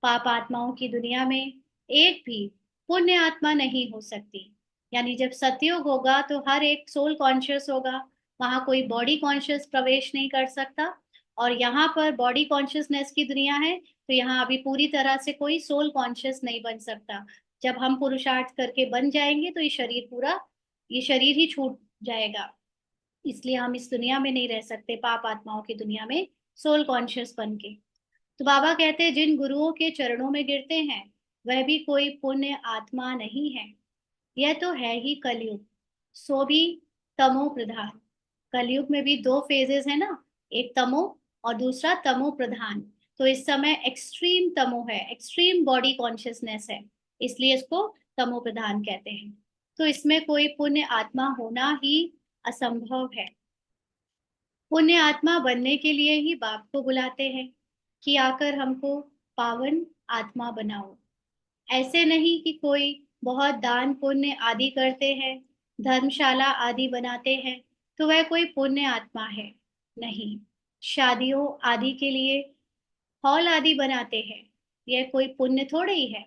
पाप आत्माओं की दुनिया में एक भी पुण्य आत्मा नहीं हो सकती। यानी जब सतयुग होगा तो हर एक सोल कॉन्शियस होगा, वहां कोई बॉडी कॉन्शियस प्रवेश नहीं कर सकता। और यहाँ पर बॉडी कॉन्शियसनेस की दुनिया है, तो यहाँ अभी पूरी तरह से कोई सोल कॉन्शियस नहीं बन सकता। जब हम पुरुषार्थ करके बन जाएंगे तो ये शरीर ही छूट जाएगा। इसलिए हम इस दुनिया में नहीं रह सकते, पाप आत्माओं की दुनिया में सोल कॉन्शियस बन के। तो बाबा कहते हैं जिन गुरुओं के चरणों में गिरते हैं वह भी कोई पुण्य आत्मा नहीं है। यह तो है ही कलयुग, सो भी तमो प्रधान। कलयुग में भी दो फेजेस है ना, एक तमो और दूसरा तमो प्रधान। तो इस समय एक्सट्रीम तमो है, एक्सट्रीम बॉडी कॉन्शियसनेस है, इसलिए इसको तमो प्रधान कहते हैं। तो इसमें कोई पुण्य आत्मा होना ही असंभव है। पुण्य आत्मा बनने के लिए ही बाप को बुलाते हैं कि आकर हमको पावन आत्मा बनाओ। ऐसे नहीं कि कोई बहुत दान पुण्य आदि करते हैं, धर्मशाला आदि बनाते हैं तो वह कोई पुण्य आत्मा है, नहीं। शादियों आदि के लिए हॉल आदि बनाते हैं, यह कोई पुण्य थोड़े ही है।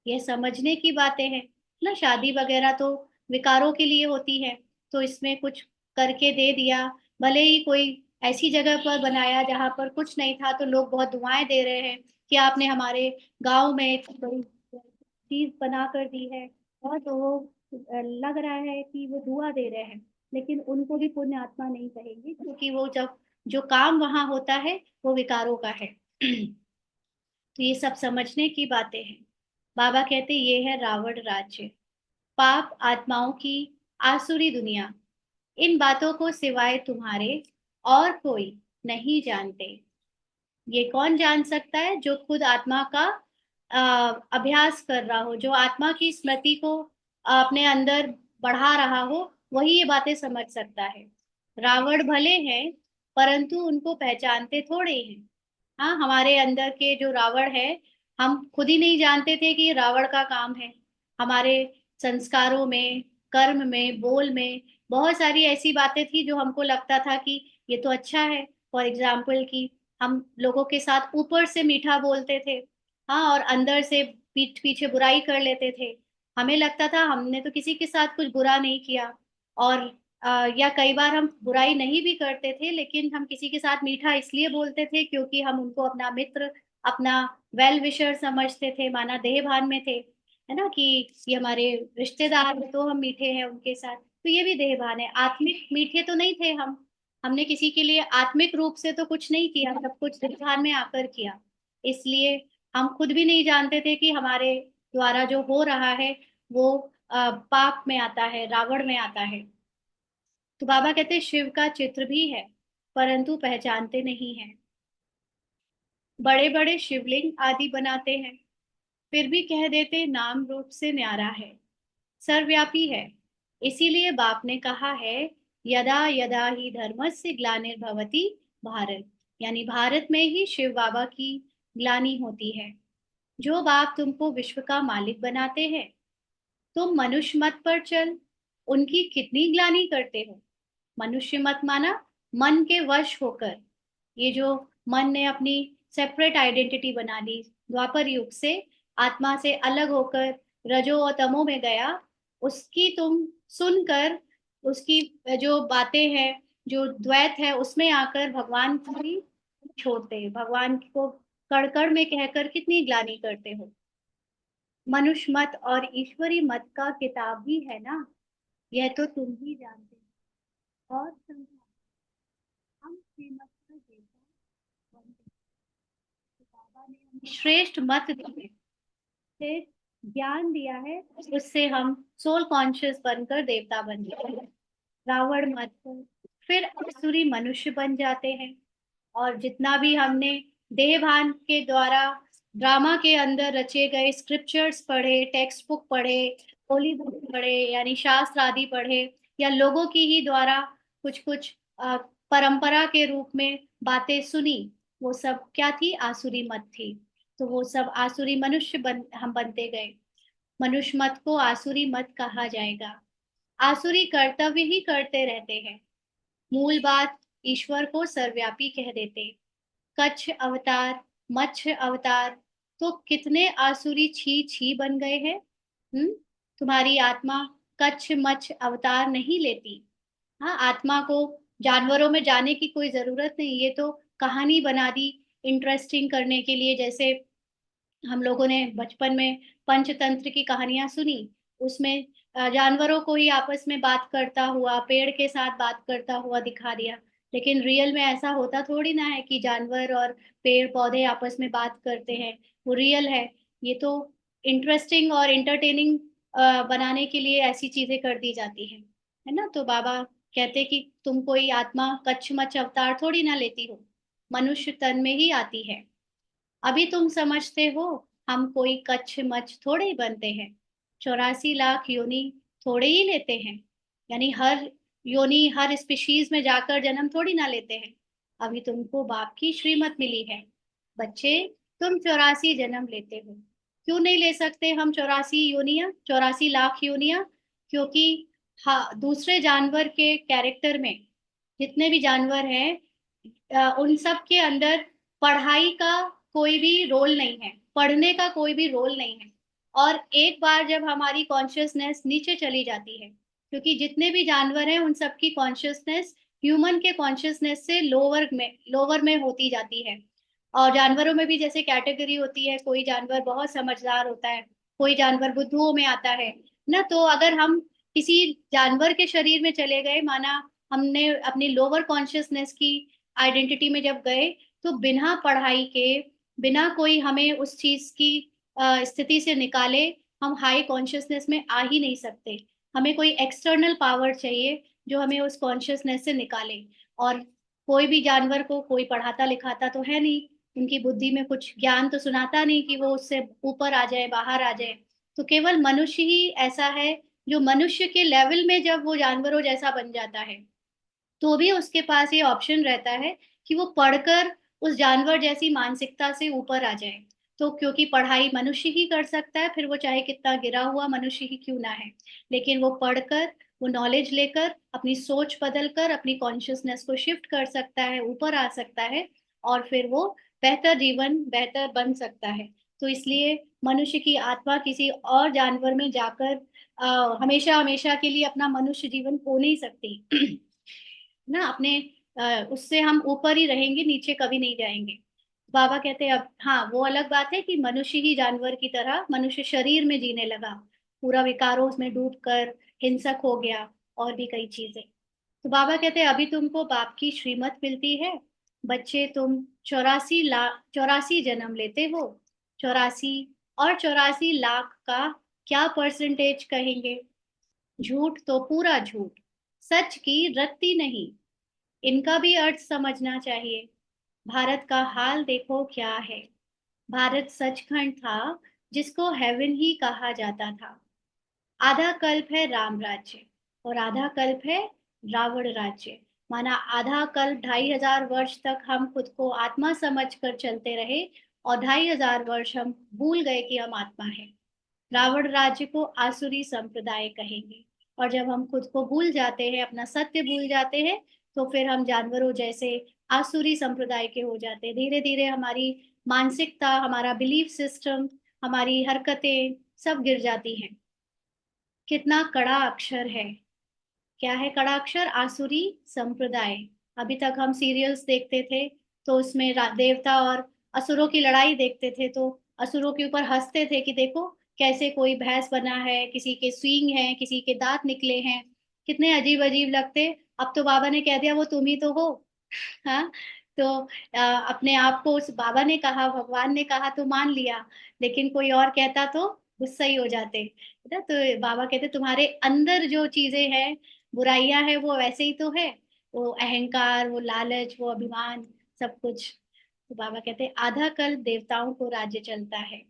यह समझने की बातें हैं ना। शादी वगैरह तो विकारों के लिए होती है, तो इसमें कुछ करके दे दिया, भले ही कोई ऐसी जगह पर बनाया जहां पर कुछ नहीं था तो लोग बहुत दुआएं दे रहे हैं कि आपने हमारे गांव में एक बड़ी चीज बना कर दी है। और तो वो लग रहा है कि वो दुआ दे रहे हैं, लेकिन उनको भी पुण्य आत्मा नहीं कहेंगे, क्योंकि वो जब जो काम वहां होता है वो विकारों का है। तो ये सब समझने की बातें हैं। बाबा कहते ये है रावण राज्य, पाप आत्माओं की आसुरी दुनिया। इन बातों को सिवाय तुम्हारे और कोई नहीं जानते। ये कौन जान सकता है? जो खुद आत्मा का अभ्यास कर रहा हो, जो आत्मा की स्मृति को अपने अंदर बढ़ा रहा हो, वही ये बातें समझ सकता है। रावण भले हैं परंतु उनको पहचानते थोड़े ही हैं। हाँ, हमारे अंदर के जो रावण है, हम खुद ही नहीं जानते थे कि ये रावण का काम है। हमारे संस्कारों में, कर्म में, बोल में बहुत सारी ऐसी बातें थी जो हमको लगता था कि ये तो अच्छा है। फॉर एग्जाम्पल कि हम लोगों के साथ ऊपर से मीठा बोलते थे, हाँ, और अंदर से पीठ पीछे बुराई कर लेते थे। हमें लगता था हमने तो किसी के साथ कुछ बुरा नहीं किया। और या कई बार हम बुराई नहीं भी करते थे, लेकिन हम किसी के साथ मीठा इसलिए बोलते थे क्योंकि हम उनको अपना मित्र, अपना वेल विशर समझते थे, माना देह भान में थे, है ना, कि ये हमारे रिश्तेदार हैं, तो हम मीठे हैं उनके साथ। तो ये भी देह भान है, आत्मिक मीठे तो नहीं थे हम। हमने किसी के लिए आत्मिक रूप से तो कुछ नहीं किया, सब कुछ देह भान में आकर किया। इसलिए हम खुद भी नहीं जानते थे कि हमारे द्वारा जो हो रहा है वो पाप में आता है, रावण में आता है। तो बाबा कहते हैं शिव का चित्र भी है परंतु पहचानते नहीं है। बड़े बड़े शिवलिंग आदि बनाते हैं, फिर भी कह देते नाम रूप से न्यारा है, सर्वव्यापी है। इसीलिए बाप ने कहा है यदा यदा ही धर्मस्य ग्लानिर्भवति भारत, यानी भारत में ही शिव बाबा की ग्लानि होती है। जो बाप तुमको विश्व का मालिक बनाते हैं, तुम मनुष्य मत पर चल उनकी कितनी ग्लानि करते हो। मनुष्य मत माना मन के वश होकर, ये जो मन ने अपनी सेपरेट आइडेंटिटी बना ली, द्वापर युग से आत्मा से अलग होकर रजो और तमो में गया, उसकी तुम सुनकर, उसकी जो बातें हैं, जो द्वैत है उसमें आकर भगवान को ही छोड़ते हैं, भगवान को कड़कड़ में कहकर कितनी ग्लानि करते हो। मनुष्य मत और ईश्वरी मत का किताब भी है ना, यह तो तुम ही जानते हो। और समझा, हम श्रीमत पर देवता बनते हैं। तो बाबा ने हमें श्रेष्ठ मत दिए, श्रेष्ठ ज्ञान दिया है, उससे हम सोल कॉन्शियस बनकर देवता बन जाते हैं। रावण मत पर फिर असुरी मनुष्य बन जाते हैं। और जितना भी हमने देह भान के द्वारा ड्रामा के अंदर रचे गए स्क्रिप्चर्स पढ़े, टेक्स्ट बुक पढ़े, होली बुक पढ़े, यानी शास्त्र आदि पढ़े, या लोगों की ही द्वारा कुछ कुछ परंपरा के रूप में बातें सुनी, वो सब क्या थी, आसुरी मत थी। तो वो सब आसुरी मनुष्य हम बनते गए। मनुष्य मत को आसुरी मत कहा जाएगा। आसुरी कर्तव्य ही करते रहते हैं। मूल बात, ईश्वर को सर्वव्यापी कह देते। कच्छ अवतार, मत्स्य अवतार, तो कितने आसुरी छी छी बन गए हैं। तुम्हारी आत्मा कच्छ मत्स्य अवतार नहीं लेती। हाँ, आत्मा को जानवरों में जाने की कोई जरूरत नहीं, ये तो कहानी बना दी इंटरेस्टिंग करने के लिए। जैसे हम लोगों ने बचपन में पंचतंत्र की कहानियां सुनी, उसमें जानवरों को ही आपस में बात करता हुआ, पेड़ के साथ बात करता हुआ दिखा दिया। लेकिन रियल में ऐसा होता थोड़ी ना है कि जानवर और पेड़ पौधे आपस में बात करते हैं। वो रियल है। ये तो इंटरेस्टिंग और इंटरटेनिंग बनाने के लिए ऐसी चीजें कर दी जाती है ना। तो बाबा कहते कि तुम कोई आत्मा कच्छ मच्छ अवतार थोड़ी ना लेती हो, मनुष्य तन में ही आती है। अभी तुम समझते हो हम कोई कच्छ मच्छ थोड़े ही बनते हैं, 84 लाख योनि थोड़े ही लेते हैं। यानी हर योनि, हर स्पीशीज में जाकर जन्म थोड़ी ना लेते हैं। अभी तुमको बाप की श्रीमत मिली है। बच्चे, तुम 84 जन्म लेते हो। क्यों नहीं ले सकते हम 84 योनियां, 84 लाख योनियां? क्योंकि हाँ, दूसरे जानवर के कैरेक्टर में, जितने भी जानवर हैं, उन सब के अंदर पढ़ाई का कोई भी रोल नहीं है, पढ़ने का कोई भी रोल नहीं है। और एक बार जब हमारी कॉन्शियसनेस नीचे चली जाती है, क्योंकि जितने भी जानवर हैं उन सबकी कॉन्शियसनेस ह्यूमन के कॉन्शियसनेस से लोअर में होती जाती है। और जानवरों में भी जैसे कैटेगरी होती है, कोई जानवर बहुत समझदार होता है, कोई जानवर बुद्धुओं में आता है ना। तो अगर हम किसी जानवर के शरीर में चले गए, माना हमने अपनी लोअर कॉन्शियसनेस की आइडेंटिटी में जब गए, तो बिना पढ़ाई के, बिना कोई हमें उस चीज की स्थिति से निकाले, हम हाई कॉन्शियसनेस में आ ही नहीं सकते। हमें कोई एक्सटर्नल पावर चाहिए जो हमें उस कॉन्शियसनेस से निकाले। और कोई भी जानवर को कोई पढ़ाता लिखाता तो है नहीं, उनकी बुद्धि में कुछ ज्ञान तो सुनाता नहीं कि वो उससे ऊपर आ जाए, बाहर आ जाए। तो केवल मनुष्य ही ऐसा है जो मनुष्य के लेवल में जब वो जानवरों जैसा बन जाता है, तो भी उसके पास ये ऑप्शन रहता है कि वो पढ़कर उस जानवर जैसी मानसिकता से ऊपर आ जाए। तो क्योंकि पढ़ाई मनुष्य ही कर सकता है, फिर वो चाहे कितना गिरा हुआ मनुष्य ही क्यों ना है, लेकिन वो पढ़कर, वो नॉलेज लेकर, अपनी सोच बदलकर अपनी कॉन्शियसनेस को शिफ्ट कर सकता है, ऊपर आ सकता है। और फिर वो बेहतर जीवन, बेहतर बन सकता है। तो इसलिए मनुष्य की आत्मा किसी और जानवर में जाकर हमेशा हमेशा के लिए अपना मनुष्य जीवन खो नहीं सकती ना। अपने उससे हम ऊपर ही रहेंगे, नीचे कभी नहीं जाएंगे। बाबा कहते हैं अब हाँ, वो अलग बात है कि मनुष्य ही जानवर की तरह मनुष्य शरीर में जीने लगा, पूरा विकारों में डूब कर हिंसक हो गया, और भी कई चीजें। तो बाबा कहते हैं अभी तुमको बाप की श्रीमत मिलती है। बच्चे, तुम 84 लाख, 84 जन्म लेते हो। 84 और 84 लाख का क्या परसेंटेज कहेंगे? झूठ तो पूरा झूठ, सच की रत्ती नहीं। इनका भी अर्थ समझना चाहिए। भारत का हाल देखो क्या है। भारत सचखंड था, जिसको हेवन ही कहा जाता था। आधा कल्प है राम राज्य, और आधा कल्प है रावण राज्य। माना आधा कल्प, 2500 वर्ष तक हम खुद को आत्मा समझ कर चलते रहे, और 2500 वर्ष हम भूल गए कि हम आत्मा है। रावण राज्य को आसुरी संप्रदाय कहेंगे। और जब हम खुद को भूल जाते हैं, अपना सत्य भूल जाते हैं, तो फिर हम जानवरों जैसे आसुरी संप्रदाय के हो जाते हैं। धीरे धीरे हमारी मानसिकता, हमारा बिलीफ सिस्टम, हमारी हरकतें सब गिर जाती हैं। कितना कड़ा अक्षर है। क्या है कड़ा अक्षर? आसुरी संप्रदाय। अभी तक हम सीरियल्स देखते थे, तो उसमें देवता और असुरों की लड़ाई देखते थे, तो असुरों के ऊपर हंसते थे कि देखो कैसे कोई भैंस बना है, किसी के सींग हैं, किसी के दांत निकले हैं, कितने अजीब अजीब लगते। अब तो बाबा ने कह दिया वो तुम ही तो हो। हाँ। तो अपने आप को उस बाबा ने कहा, भगवान ने कहा तो मान लिया, लेकिन कोई और कहता तो गुस्सा ही हो जाते है ना। तो बाबा कहते तुम्हारे अंदर जो चीजें हैं, बुराइयां हैं, वो वैसे ही तो है। वो अहंकार, वो लालच, वो अभिमान, सब कुछ। तो बाबा कहते आधा कल देवताओं को राज्य चलता है।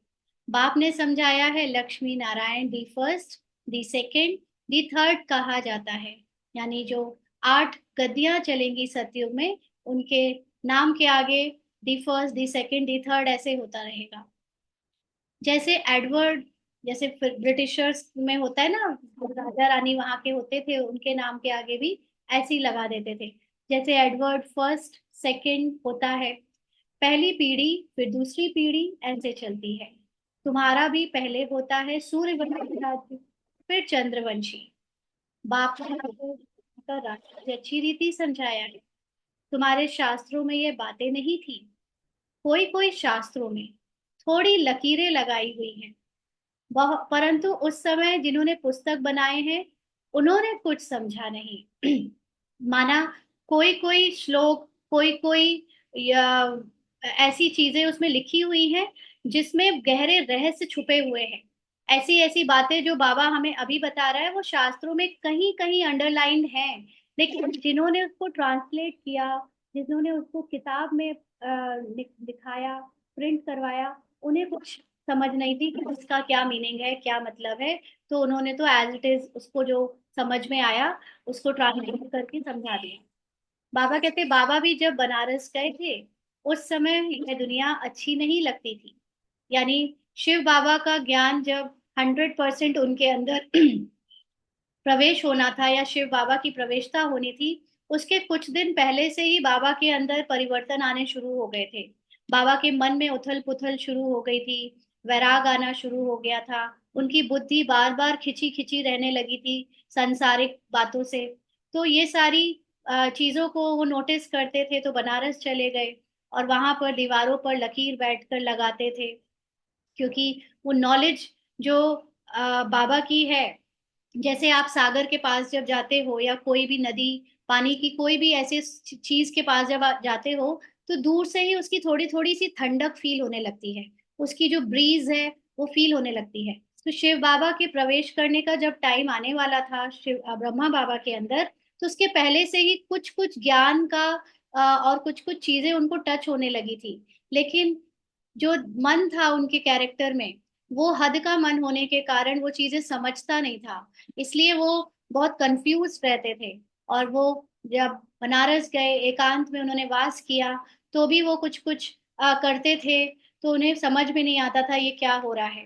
बाप ने समझाया है, Lakshmi Narayan the first, the second, the third कहा जाता है। यानी जो 8 गद्दियां चलेंगी सतयुग में, उनके नाम के आगे the first, the second, the third, ऐसे होता रहेगा। जैसे एडवर्ड, जैसे ब्रिटिशर्स में होता है ना, राजा रानी वहां के होते थे, उनके नाम के आगे भी ऐसे ही लगा देते थे। जैसे एडवर्ड फर्स्ट सेकंड होता है, पहली पीढ़ी फिर दूसरी पीढ़ी ऐसे चलती है। तुम्हारा भी पहले होता है सूर्यवंशी राज्य, फिर चंद्रवंशी। बाप ने आपको का राज्य अच्छी रीति समझाया है। तुम्हारे शास्त्रों में ये बातें नहीं थी। कोई कोई शास्त्रों में थोड़ी लकीरें लगाई हुई हैं। वह परंतु उस समय जिन्होंने पुस्तक बनाए हैं उन्होंने कुछ समझा नहीं। माना कोई कोई श्लोक, कोई कोई या ऐसी चीजें उसमें लिखी हुई हैं जिसमें गहरे रहस्य छुपे हुए हैं। ऐसी ऐसी बातें जो बाबा हमें अभी बता रहा है वो शास्त्रों में कहीं कहीं अंडरलाइन है, लेकिन जिन्होंने उसको ट्रांसलेट किया, जिन्होंने उसको किताब में दिखाया, प्रिंट करवाया, उन्हें कुछ समझ नहीं थी कि उसका क्या मीनिंग है, क्या मतलब है। तो उन्होंने तो एज इट इज उसको जो समझ में आया उसको ट्रांसलेट करके समझा दिया। बाबा कहते बाबा भी जब बनारस गए थे उस समय यह दुनिया अच्छी नहीं लगती थी। यानी शिव बाबा का ज्ञान जब 100% उनके अंदर प्रवेश होना था या शिव बाबा की प्रवेशता होनी थी, उसके कुछ दिन पहले से ही बाबा के अंदर परिवर्तन आने शुरू हो गए थे। बाबा के मन में उथल पुथल शुरू हो गई थी, वैराग आना शुरू हो गया था। उनकी बुद्धि बार बार खिंची खिंची रहने लगी थी सांसारिक बातों से। तो ये सारी चीजों को वो नोटिस करते थे, तो बनारस चले गए और वहां पर दीवारों पर लकीर बैठकर लगाते थे, क्योंकि वो नॉलेज जो बाबा की है, जैसे आप सागर के पास जब जाते हो या कोई भी नदी, पानी की कोई भी ऐसे चीज के पास जब आप जाते हो तो दूर से ही उसकी थोड़ी थोड़ी सी ठंडक फील होने लगती है, उसकी जो ब्रीज है वो फील होने लगती है। तो शिव बाबा के प्रवेश करने का जब टाइम आने वाला था शिव ब्रह्मा बाबा के अंदर, तो उसके पहले से ही कुछ कुछ ज्ञान का और कुछ कुछ चीजें उनको टच होने लगी थी। लेकिन जो मन था उनके कैरेक्टर में, वो हद का मन होने के कारण वो चीजें समझता नहीं था, इसलिए वो बहुत कंफ्यूज रहते थे। और वो जब बनारस गए, एकांत में उन्होंने वास किया, तो भी वो कुछ कुछ करते थे, तो उन्हें समझ में नहीं आता था ये क्या हो रहा है।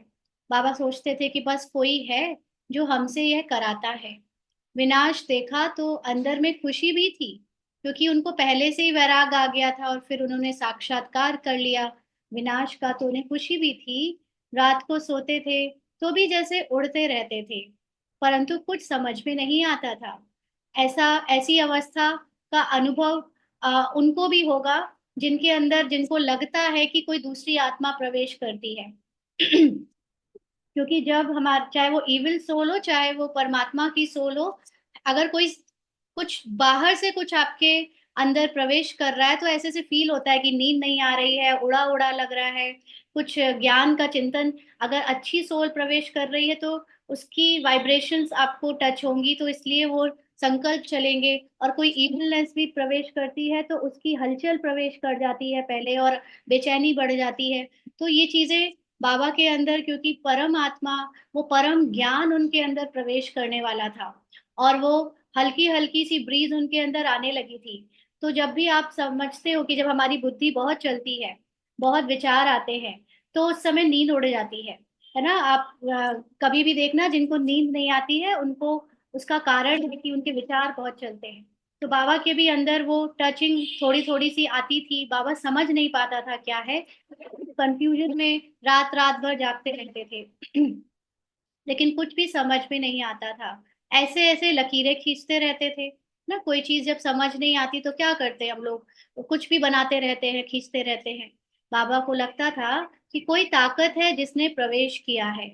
बाबा सोचते थे कि बस कोई है जो हमसे यह कराता है। विनाश देखा तो अंदर में खुशी भी थी, क्योंकि उनको पहले से ही वैराग आ गया था और फिर उन्होंने साक्षात्कार कर लिया विनाश का, तो उन्हें खुशी भी थी। रात को सोते थे तो भी जैसे उड़ते रहते थे, परंतु कुछ समझ में नहीं आता था। ऐसा ऐसी अवस्था का अनुभव उनको भी होगा जिनके अंदर, जिनको लगता है कि कोई दूसरी आत्मा प्रवेश करती है। क्योंकि जब हमारे, चाहे वो इविल सोल हो चाहे वो परमात्मा की सोल हो, अगर कोई कुछ बाहर से कुछ आपके अंदर प्रवेश कर रहा है तो ऐसे से फील होता है कि नींद नहीं आ रही है, उड़ा उड़ा लग रहा है, कुछ ज्ञान का चिंतन। अगर अच्छी सोल प्रवेश कर रही है तो उसकी वाइब्रेशंस आपको टच होंगी, तो इसलिए वो संकल्प चलेंगे। और कोई इविलनेस भी प्रवेश करती है तो उसकी हलचल प्रवेश कर जाती है पहले, और बेचैनी बढ़ जाती है। तो ये चीजें बाबा के अंदर, क्योंकि परम आत्मा, वो परम ज्ञान उनके अंदर प्रवेश करने वाला था, और वो हल्की हल्की सी ब्रीज उनके अंदर आने लगी थी। तो जब भी आप समझते हो कि जब हमारी बुद्धि बहुत चलती है, बहुत विचार आते हैं, तो उस समय नींद उड़ जाती है ना। आप कभी भी देखना, जिनको नींद नहीं आती है उनको उसका कारण है कि उनके विचार बहुत चलते हैं। तो बाबा के भी अंदर वो टचिंग थोड़ी थोड़ी सी आती थी, बाबा समझ नहीं पाता था क्या है, कंफ्यूजन में रात रात भर जागते रहते थे। लेकिन कुछ भी समझ में नहीं आता था, ऐसे ऐसे लकीरें खींचते रहते थे ना। कोई चीज जब समझ नहीं आती तो क्या करते हैं हम लोग, तो कुछ भी बनाते रहते हैं, खींचते रहते हैं। बाबा को लगता था कि कोई ताकत है जिसने प्रवेश किया है।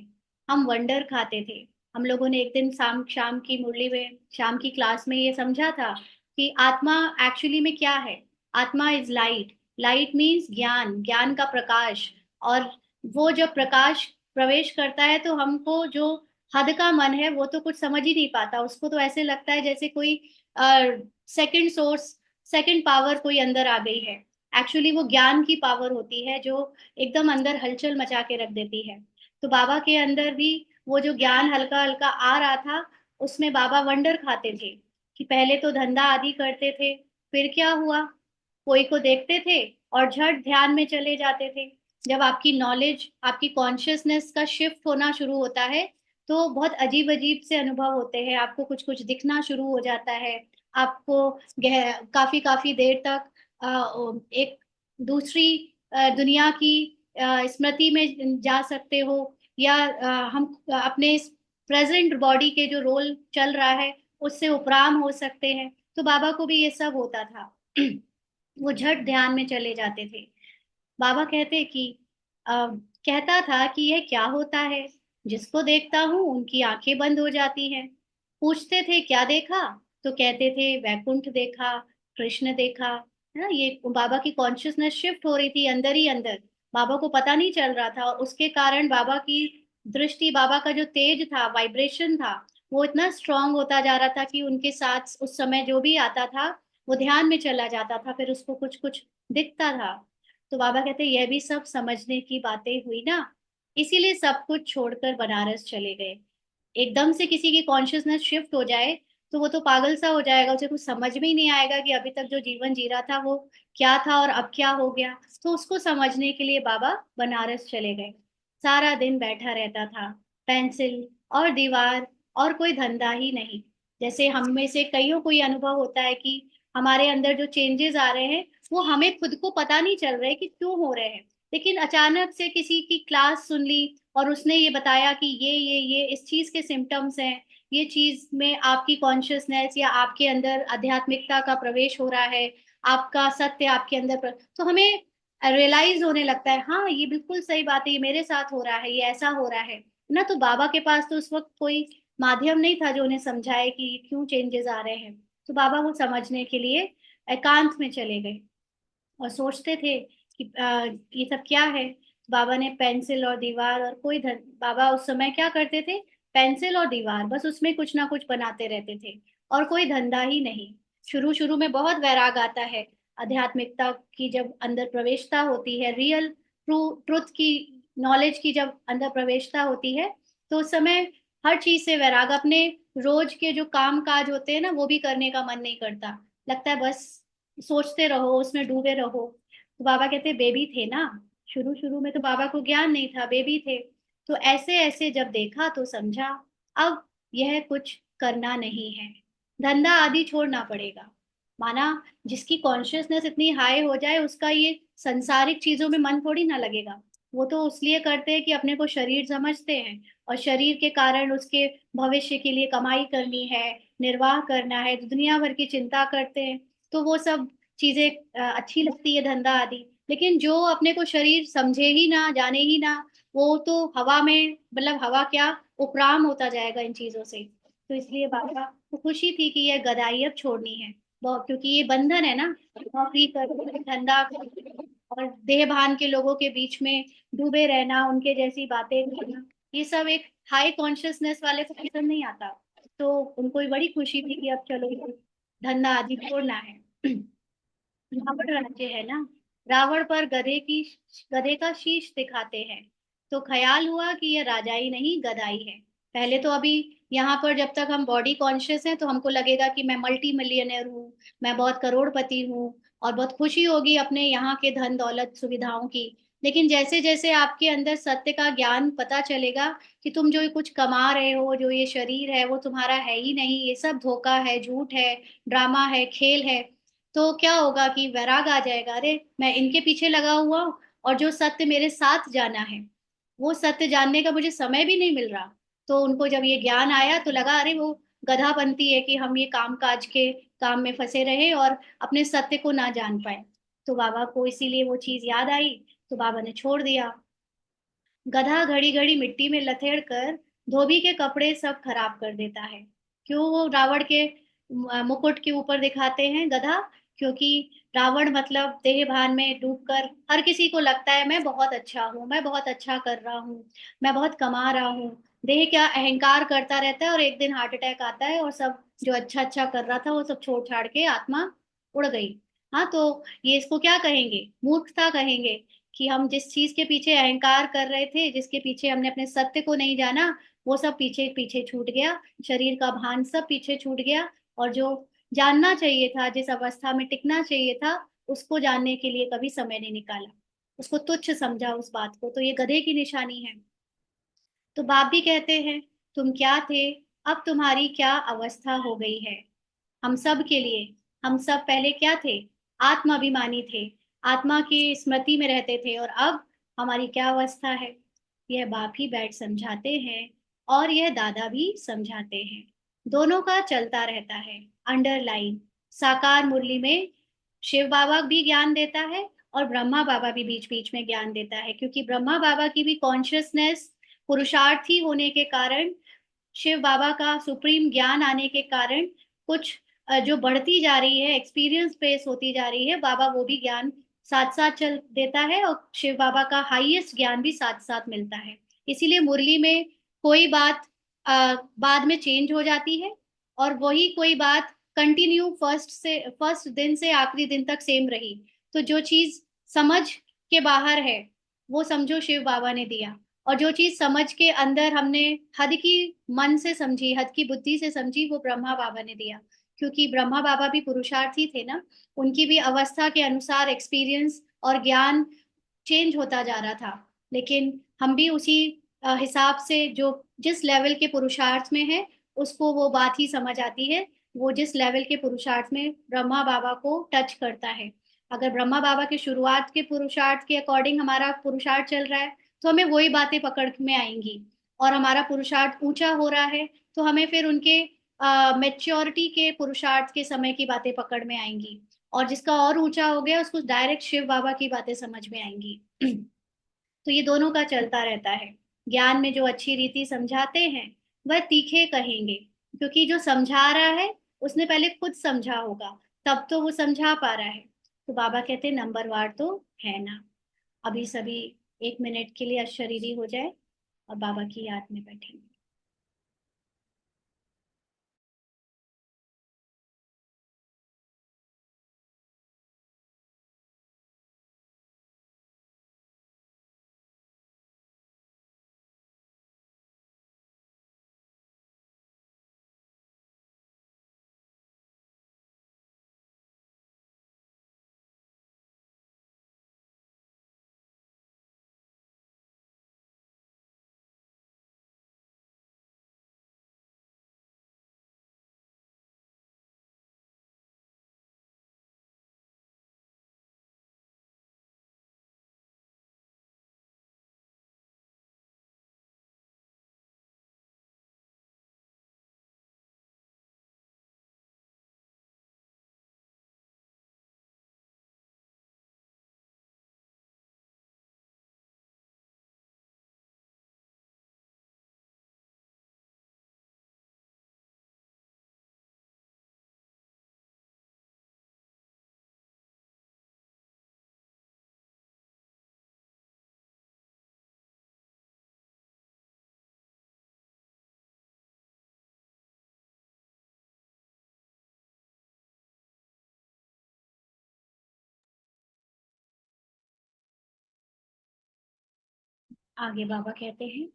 हम वंडर खाते थे। हम लोगों ने एक दिन शाम शाम की मुरली में, शाम की क्लास में ये समझा था कि आत्मा एक्चुअली में क्या है। आत्मा इज लाइट। लाइट मीन्स ज्ञान, ज्ञान का प्रकाश। और वो जब प्रकाश प्रवेश करता है तो हमको जो हद का मन है वो तो कुछ समझ ही नहीं पाता, उसको तो ऐसे लगता है जैसे कोई सेकंड सोर्स, सेकंड पावर कोई अंदर आ गई है। एक्चुअली वो ज्ञान की पावर होती है जो एकदम अंदर हलचल मचा के रख देती है। तो बाबा के अंदर भी वो जो ज्ञान हल्का हल्का आ रहा था, उसमें बाबा वंडर खाते थे कि पहले तो धंधा आदि करते थे, फिर क्या हुआ, कोई को देखते थे और झट ध्यान में चले जाते थे। जब आपकी नॉलेज, आपकी कॉन्शियसनेस का शिफ्ट होना शुरू होता है, तो बहुत अजीब अजीब से अनुभव होते हैं। आपको कुछ कुछ दिखना शुरू हो जाता है। आपको काफी काफी देर तक एक दूसरी दुनिया की स्मृति में जा सकते हो, या हम अपने प्रेजेंट बॉडी के जो रोल चल रहा है उससे उपराम हो सकते हैं। तो बाबा को भी ये सब होता था। वो झट ध्यान में चले जाते थे। बाबा कहते कि कहता था कि यह क्या होता है, जिसको देखता हूँ उनकी आंखें बंद हो जाती हैं। पूछते थे क्या देखा, तो कहते थे वैकुंठ देखा, कृष्ण देखा। है ना, ये बाबा की कॉन्शियसनेस शिफ्ट हो रही थी अंदर ही अंदर। बाबा को पता नहीं चल रहा था, और उसके कारण बाबा की दृष्टि, बाबा का जो तेज था, वाइब्रेशन था, वो इतना स्ट्रांग होता जा रहा था कि उनके साथ उस समय जो भी आता था वो ध्यान में चला जाता था, फिर उसको कुछ कुछ दिखता था। तो बाबा कहते यह भी सब समझने की बातें हुई ना, इसीलिए सब कुछ छोड़कर बनारस चले गए। एकदम से किसी की कॉन्शियसनेस शिफ्ट हो जाए तो वो तो पागल सा हो जाएगा, उसे कुछ समझ में ही नहीं आएगा कि अभी तक जो जीवन जी रहा था वो क्या था और अब क्या हो गया। तो उसको समझने के लिए बाबा बनारस चले गए। सारा दिन बैठा रहता था, पेंसिल और दीवार, और कोई धंधा ही नहीं। जैसे हम में से कईयों को ये अनुभव होता है कि हमारे अंदर जो चेंजेस आ रहे हैं वो हमें खुद को पता नहीं चल रहे कि क्यों हो रहे हैं, लेकिन अचानक से किसी की क्लास सुन ली और उसने ये बताया कि ये इस चीज के सिम्टम्स हैं, ये चीज में आपकी कॉन्शियसनेस या आपके अंदर आध्यात्मिकता का प्रवेश हो रहा है, आपका सत्य आपके अंदर तो हमें रियलाइज होने लगता है, हाँ ये बिल्कुल सही बात है, ये मेरे साथ हो रहा है, ये ऐसा हो रहा है ना। तो बाबा के पास तो उस वक्त कोई माध्यम नहीं था जो उन्हें समझाए कि क्यों चेंजेस आ रहे हैं। तो बाबा वो समझने के लिए एकांत में चले गए और सोचते थे कि ये सब क्या है। बाबा ने पेंसिल और दीवार और कोई बाबा उस समय क्या करते थे, पेंसिल और दीवार, बस उसमें कुछ ना कुछ बनाते रहते थे, और कोई धंधा ही नहीं। शुरू शुरू में बहुत वैराग आता है, आध्यात्मिकता की जब अंदर प्रवेशता होती है, रियल ट्रुथ की, नॉलेज की जब अंदर प्रवेशता होती है, तो उस समय हर चीज से वैराग, अपने रोज के जो काम काज होते हैं ना वो भी करने का मन नहीं करता, लगता है बस सोचते रहो, उसमें डूबे रहो। तो बाबा कहते बेबी थे ना, शुरू शुरू में तो बाबा को ज्ञान नहीं था, बेबी थे। तो ऐसे ऐसे जब देखा तो समझा, अब यह कुछ करना नहीं है, धंधा आदि छोड़ना पड़ेगा। माना जिसकी कॉन्शियसनेस इतनी हाई हो जाए उसका ये संसारिक चीजों में मन थोड़ी ना लगेगा। वो तो इसलिए करते हैं कि अपने को शरीर समझते हैं, और शरीर के कारण उसके भविष्य के लिए कमाई करनी है, निर्वाह करना है, तो दुनिया भर की चिंता करते हैं। तो वो सब चीजें अच्छी लगती है, धंधा आदि। लेकिन जो अपने को शरीर समझे ही ना, जाने ही ना, वो तो हवा में, मतलब हवा क्या, उपराम होता जाएगा इन चीजों से। तो इसलिए बाबा को खुशी थी कि यह गदाई अब छोड़नी है, बहुत, क्योंकि ये बंधन है ना, नौकरी कर, धंधा कर, और देह भान के लोगों के बीच में डूबे रहना, उनके जैसी बातें करना, ये सब एक हाई कॉन्शियसनेस वाले को पसंद नहीं आता। तो उनको भी बड़ी खुशी थी कि अब चलो धंधा आदि छोड़ना है। रावण राज्य है ना, रावण पर गधे का शीश दिखाते हैं, तो ख्याल हुआ कि यह राजाई नहीं गदाई है। पहले तो अभी यहाँ पर जब तक हम बॉडी कॉन्शियस हैं तो हमको लगेगा कि मैं मल्टी मिलियनर हूँ, मैं बहुत करोड़पति हूँ, और बहुत खुशी होगी अपने यहाँ के धन दौलत सुविधाओं की। लेकिन जैसे जैसे आपके अंदर सत्य का ज्ञान पता चलेगा कि तुम जो कुछ कमा रहे हो, जो ये शरीर है वो तुम्हारा है ही नहीं, ये सब धोखा है, झूठ है, ड्रामा है, खेल है, तो क्या होगा कि वैराग आ जाएगा, अरे मैं इनके पीछे लगा हुआ हूँ, और जो सत्य मेरे साथ जाना है वो सत्य जानने का मुझे समय भी नहीं मिल रहा। तो उनको जब ये ज्ञान आया तो लगा अरे वो गधा बनती है कि हम ये काम काज के काम में फंसे रहे और अपने सत्य को ना जान पाए। तो बाबा को इसीलिए वो चीज याद आई, तो बाबा ने छोड़ दिया। गधा घड़ी घड़ी मिट्टी में लथेड़ कर धोबी के कपड़े सब खराब कर देता है। क्यों वो रावण के मुकुट के ऊपर दिखाते हैं गधा, क्योंकि रावण मतलब देह भान में डूबकर हर किसी को लगता है मैं बहुत अच्छा हूँ, मैं बहुत अच्छा कर रहा हूँ, मैं बहुत कमा रहा हूँ। देह क्या अहंकार करता रहता है, और एक दिन हार्ट अटैक आता है और सब जो अच्छा अच्छा कर रहा था वो सब छोड़ छाड़ के आत्मा उड़ गई। हाँ, तो ये इसको क्या कहेंगे, मूर्खता कहेंगे, कि हम जिस चीज के पीछे अहंकार कर रहे थे, जिसके पीछे हमने अपने सत्य को नहीं जाना, वो सब पीछे पीछे छूट गया, शरीर का भान सब पीछे छूट गया, और जो जानना चाहिए था, जिस अवस्था में टिकना चाहिए था, उसको जानने के लिए कभी समय नहीं निकाला, उसको तुच्छ समझा उस बात को, तो ये गधे की निशानी है। तो बाप भी कहते हैं, तुम क्या थे, अब तुम्हारी क्या अवस्था हो गई है। हम सब के लिए, हम सब पहले क्या थे, आत्म अभिमानी थे, आत्मा की स्मृति में रहते थे, और अब हमारी क्या अवस्था है। यह बाप ही बैठ समझाते हैं, और यह दादा भी समझाते हैं। दोनों का चलता रहता है अंडरलाइन। साकार मुरली में शिव बाबा भी ज्ञान देता है, और ब्रह्मा बाबा भी बीच बीच में ज्ञान देता है, क्योंकि ब्रह्मा बाबा की भी कॉन्शियसनेस पुरुषार्थी होने के कारण, शिव बाबा का सुप्रीम ज्ञान आने के कारण, कुछ जो बढ़ती जा रही है, एक्सपीरियंस बेस होती जा रही है, बाबा वो भी ज्ञान साथ साथ चल देता है, और शिव बाबा का हाईएस्ट ज्ञान भी साथ साथ मिलता है। इसीलिए मुरली में कोई बात बाद में चेंज हो जाती है, और वही कोई बात कंटिन्यू फर्स्ट दिन से आखिरी दिन तक सेम रही। तो जो चीज समझ के बाहर है, वो समझो शिव बाबा ने दिया, और जो चीज समझ के अंदर हमने हद की मन से समझी, हद की बुद्धि से समझी, वो ब्रह्मा बाबा ने दिया। क्योंकि ब्रह्मा बाबा भी पुरुषार्थी थे ना, उनकी भी अवस्था के अनुसार एक्सपीरियंस और ज्ञान चेंज होता जा रहा था। लेकिन हम भी उसी हिसाब से, जो जिस लेवल के पुरुषार्थ में है, उसको वो बात ही समझ आती है। वो जिस लेवल के पुरुषार्थ में ब्रह्मा बाबा को टच करता है, अगर ब्रह्मा बाबा के शुरुआत के पुरुषार्थ के अकॉर्डिंग हमारा पुरुषार्थ चल रहा है, तो हमें वही बातें पकड़ में आएंगी। और हमारा पुरुषार्थ ऊंचा हो रहा है, तो हमें फिर उनके मेच्योरिटी के पुरुषार्थ के समय की बातें पकड़ में आएंगी। और जिसका और ऊंचा हो गया, उसको डायरेक्ट शिव बाबा की बातें समझ में आएंगी। तो ये दोनों का चलता रहता है। ज्ञान में जो अच्छी रीति समझाते हैं, वह तीखे कहेंगे, क्योंकि जो समझा रहा है उसने पहले खुद समझा होगा, तब तो वो समझा पा रहा है। तो बाबा कहते हैं नंबरवार तो है ना। अभी सभी 1 मिनट के लिए अशरीरी हो जाए और बाबा की याद में बैठेंगे। आगे बाबा कहते हैं,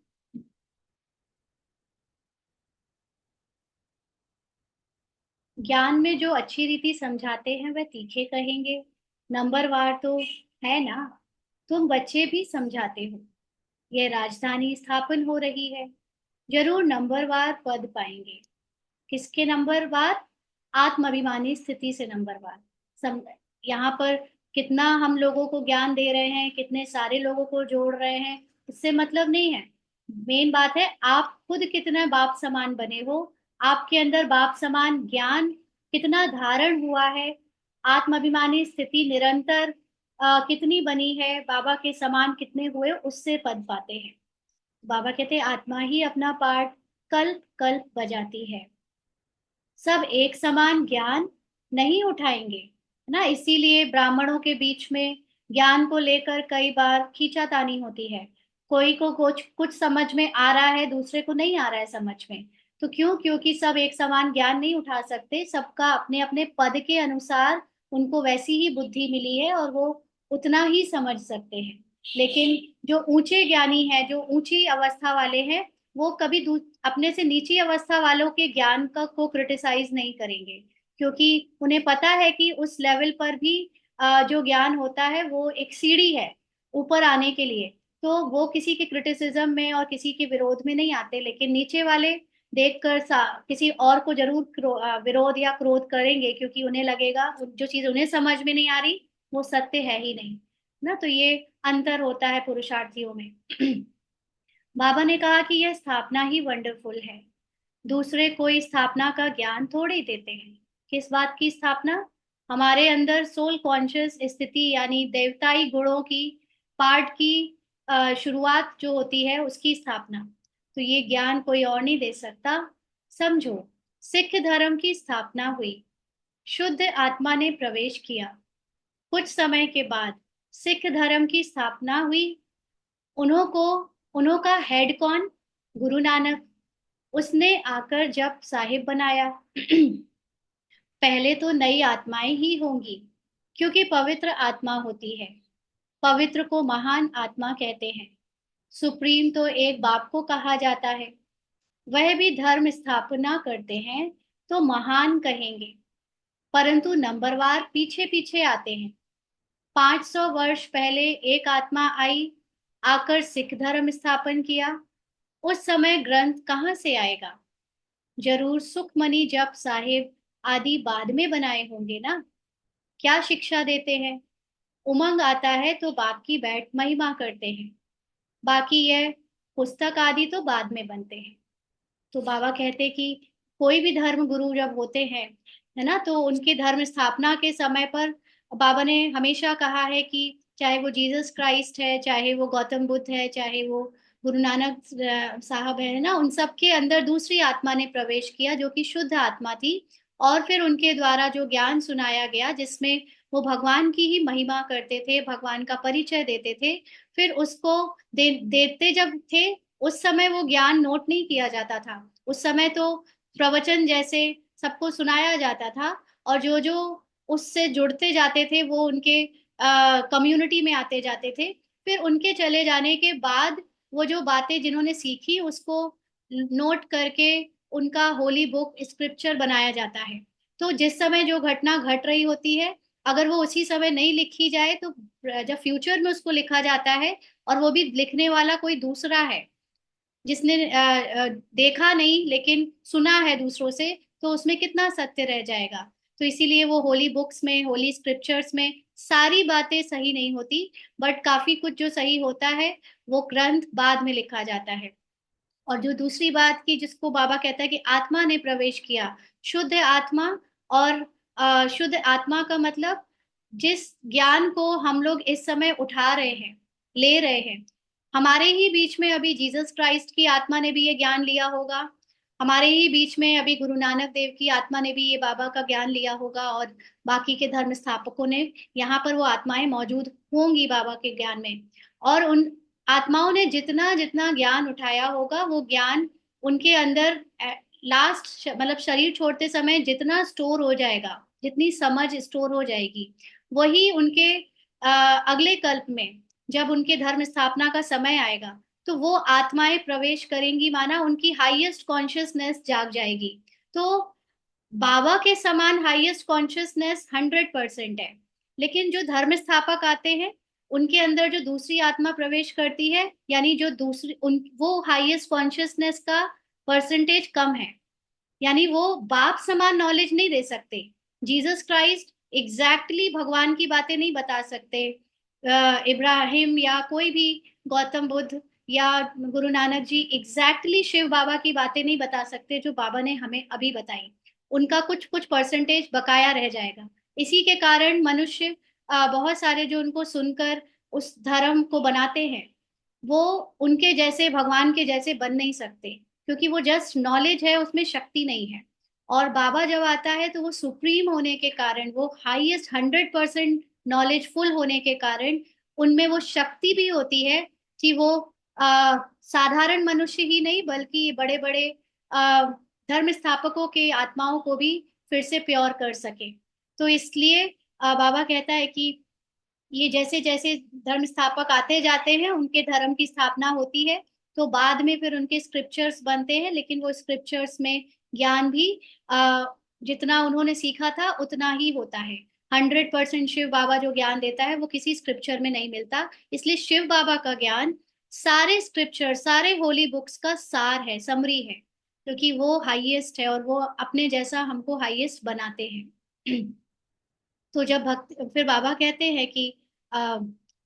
ज्ञान में जो अच्छी रीति समझाते हैं वह तीखे कहेंगे। नंबरवार तो है ना, तुम बच्चे भी समझाते हो। यह राजधानी स्थापन हो रही है, जरूर नंबरवार पद पाएंगे। किसके नंबरवार, आत्माभिमानी स्थिति से नंबरवार। सम यहाँ पर कितना हम लोगों को ज्ञान दे रहे हैं, कितने सारे लोगों को जोड़ रहे हैं, इससे मतलब नहीं है। मेन बात है आप खुद कितना बाप समान बने हो, आपके अंदर बाप समान ज्ञान कितना धारण हुआ है, आत्माभिमानी स्थिति निरंतर कितनी बनी है, बाबा के समान कितने हुए, उससे पद पाते हैं। बाबा कहते हैं आत्मा ही अपना पाठ कल्प कल्प बजाती है। सब एक समान ज्ञान नहीं उठाएंगे, है ना। इसीलिए ब्राह्मणों के बीच में ज्ञान को लेकर कई बार खींचातानी होती है। कोई को कुछ कुछ समझ में आ रहा है, दूसरे को नहीं आ रहा है समझ में। तो क्यों, क्योंकि सब एक समान ज्ञान नहीं उठा सकते, सबका अपने अपने पद के अनुसार उनको वैसी ही बुद्धि मिली है, और वो उतना ही समझ सकते हैं। लेकिन जो ऊंचे ज्ञानी है, जो ऊंची अवस्था वाले हैं, वो कभी अपने से नीची अवस्था वालों के ज्ञान का को क्रिटिसाइज नहीं करेंगे, क्योंकि उन्हें पता है कि उस लेवल पर भी जो ज्ञान होता है वो एक सीढ़ी है ऊपर आने के लिए। तो वो किसी के क्रिटिसिज्म में और किसी के विरोध में नहीं आते, लेकिन नीचे वाले देखकर किसी और को जरूर विरोध या क्रोध करेंगे, क्योंकि उन्हें लगेगा जो चीज उन्हें समझ में नहीं आ रही वो सत्य है ही नहीं ना। तो ये अंतर होता है पुरुषार्थियों में। बाबा ने कहा कि यह स्थापना ही वंडरफुल है। दूसरे कोई स्थापना का ज्ञान थोड़े ही देते हैं। किस बात की स्थापना? हमारे अंदर सोल कॉन्शियस स्थिति यानी देवताई गुणों की पार्ट की शुरुआत जो होती है उसकी स्थापना। तो ये ज्ञान कोई और नहीं दे सकता। समझो, सिख धर्म की स्थापना हुई, शुद्ध आत्मा ने प्रवेश किया। कुछ समय के बाद सिख धर्म की स्थापना हुई। उन्हों को उन्हों का हेड कौन? गुरु नानक। उसने आकर जप साहिब बनाया। पहले तो नई आत्माएं ही होंगी, क्योंकि पवित्र आत्मा होती है। पवित्र को महान आत्मा कहते हैं। सुप्रीम तो एक बाप को कहा जाता है। वह भी धर्म स्थापना करते हैं तो महान कहेंगे, परंतु नंबरवार पीछे पीछे आते हैं। 500 वर्ष पहले एक आत्मा आई, आकर सिख धर्म स्थापन किया। उस समय ग्रंथ कहाँ से आएगा? जरूर सुखमनी जप साहिब आदि बाद में बनाए होंगे ना। क्या शिक्षा देते हैं? उमंग आता है तो बाप की बैठ महिमा करते हैं। बाकी यह पुस्तक आदि तो बाद में बनते हैं। तो बाबा कहते कि कोई भी धर्म गुरु जब होते हैं, है ना, तो उनकी धर्म स्थापना के समय पर बाबा ने हमेशा कहा है कि चाहे वो जीसस क्राइस्ट है, चाहे वो गौतम बुद्ध है, चाहे वो गुरु नानक साहब है ना, उन सब के अंदर दूसरी आत्मा ने प्रवेश किया जो कि शुद्ध आत्मा थी। और फिर उनके द्वारा जो ज्ञान सुनाया गया जिसमें वो भगवान की ही महिमा करते थे, भगवान का परिचय देते थे, फिर उसको देते जब थे, उस समय वो ज्ञान नोट नहीं किया जाता था। उस समय तो प्रवचन जैसे सबको सुनाया जाता था, और जो जो उससे जुड़ते जाते थे वो उनके कम्युनिटी में आते जाते थे। फिर उनके चले जाने के बाद वो जो बातें जिन्होंने सीखी उसको नोट करके उनका होली बुक स्क्रिप्चर बनाया जाता है। तो जिस समय जो घटना घट रही होती है, अगर वो उसी समय नहीं लिखी जाए तो जब फ्यूचर में उसको लिखा जाता है, और वो भी लिखने वाला कोई दूसरा है जिसने देखा नहीं लेकिन सुना है दूसरों से, तो उसमें कितना सत्य रह जाएगा। तो इसीलिए वो होली बुक्स में, होली स्क्रिप्चर्स में सारी बातें सही नहीं होती, बट काफी कुछ जो सही होता है वो ग्रंथ बाद में लिखा जाता है। और जो दूसरी बात की जिसको बाबा कहता है कि आत्मा ने प्रवेश किया, शुद्ध आत्मा। और शुद्ध आत्मा का मतलब जिस ज्ञान को हम लोग इस समय उठा रहे हैं, ले रहे हैं, हमारे ही बीच में अभी जीसस क्राइस्ट की आत्मा ने भी ये ज्ञान लिया होगा। हमारे ही बीच में अभी गुरु नानक देव की आत्मा ने भी ये बाबा का ज्ञान लिया होगा, और बाकी के धर्म स्थापकों ने, यहाँ पर वो आत्माएं मौजूद होंगी बाबा के ज्ञान में। और उन आत्माओं ने जितना जितना ज्ञान उठाया होगा वो ज्ञान उनके अंदर लास्ट मतलब शरीर छोड़ते समय जितना स्टोर हो जाएगा, जितनी समझ स्टोर हो जाएगी, वही उनके अगले कल्प में जब उनके धर्म स्थापना का समय आएगा तो वो आत्माएं प्रवेश करेंगी, माना उनकी हाईएस्ट कॉन्शियसनेस जाग जाएगी। तो बाबा के समान हाईएस्ट कॉन्शियसनेस 100% है। लेकिन जो धर्म स्थापक आते हैं उनके अंदर जो दूसरी आत्मा प्रवेश करती है, यानी जो दूसरी वो हाईएस्ट कॉन्शियसनेस का परसेंटेज कम है। यानी वो बाप समान नॉलेज नहीं दे सकते। जीसस क्राइस्ट एग्जैक्टली भगवान की बातें नहीं बता सकते। इब्राहिम या कोई भी, गौतम बुद्ध या गुरु नानक जी एग्जैक्टली शिव बाबा की बातें नहीं बता सकते जो बाबा ने हमें अभी बताई। उनका कुछ कुछ परसेंटेज बकाया रह जाएगा। इसी के कारण मनुष्य बहुत सारे जो उनको सुनकर उस धर्म को बनाते हैं, वो उनके जैसे, भगवान के जैसे बन नहीं सकते, क्योंकि वो जस्ट नॉलेज है, उसमें शक्ति नहीं है। और बाबा जब आता है तो वो सुप्रीम होने के कारण, वो हाईएस्ट 100% नॉलेजफुल होने के कारण उनमें वो शक्ति भी होती है कि वो साधारण मनुष्य ही नहीं बल्कि बड़े बड़े धर्म स्थापकों के आत्माओं को भी फिर से प्योर कर सके। तो इसलिए बाबा कहता है कि ये जैसे जैसे धर्म स्थापक आते जाते हैं उनके धर्म की स्थापना होती है, तो बाद में फिर उनके स्क्रिप्चर्स बनते हैं, लेकिन वो स्क्रिप्चर्स में ज्ञान भी जितना उन्होंने सीखा था उतना ही होता है। 100% शिव बाबा जो ज्ञान देता है वो किसी स्क्रिप्चर में नहीं मिलता। इसलिए शिव बाबा का ज्ञान सारे स्क्रिप्चर, सारे होली बुक्स का सार है, समरी है, क्योंकि वो हाईएस्ट है और वो अपने जैसा हमको हाईएस्ट बनाते हैं। तो जब भक्त फिर बाबा कहते हैं कि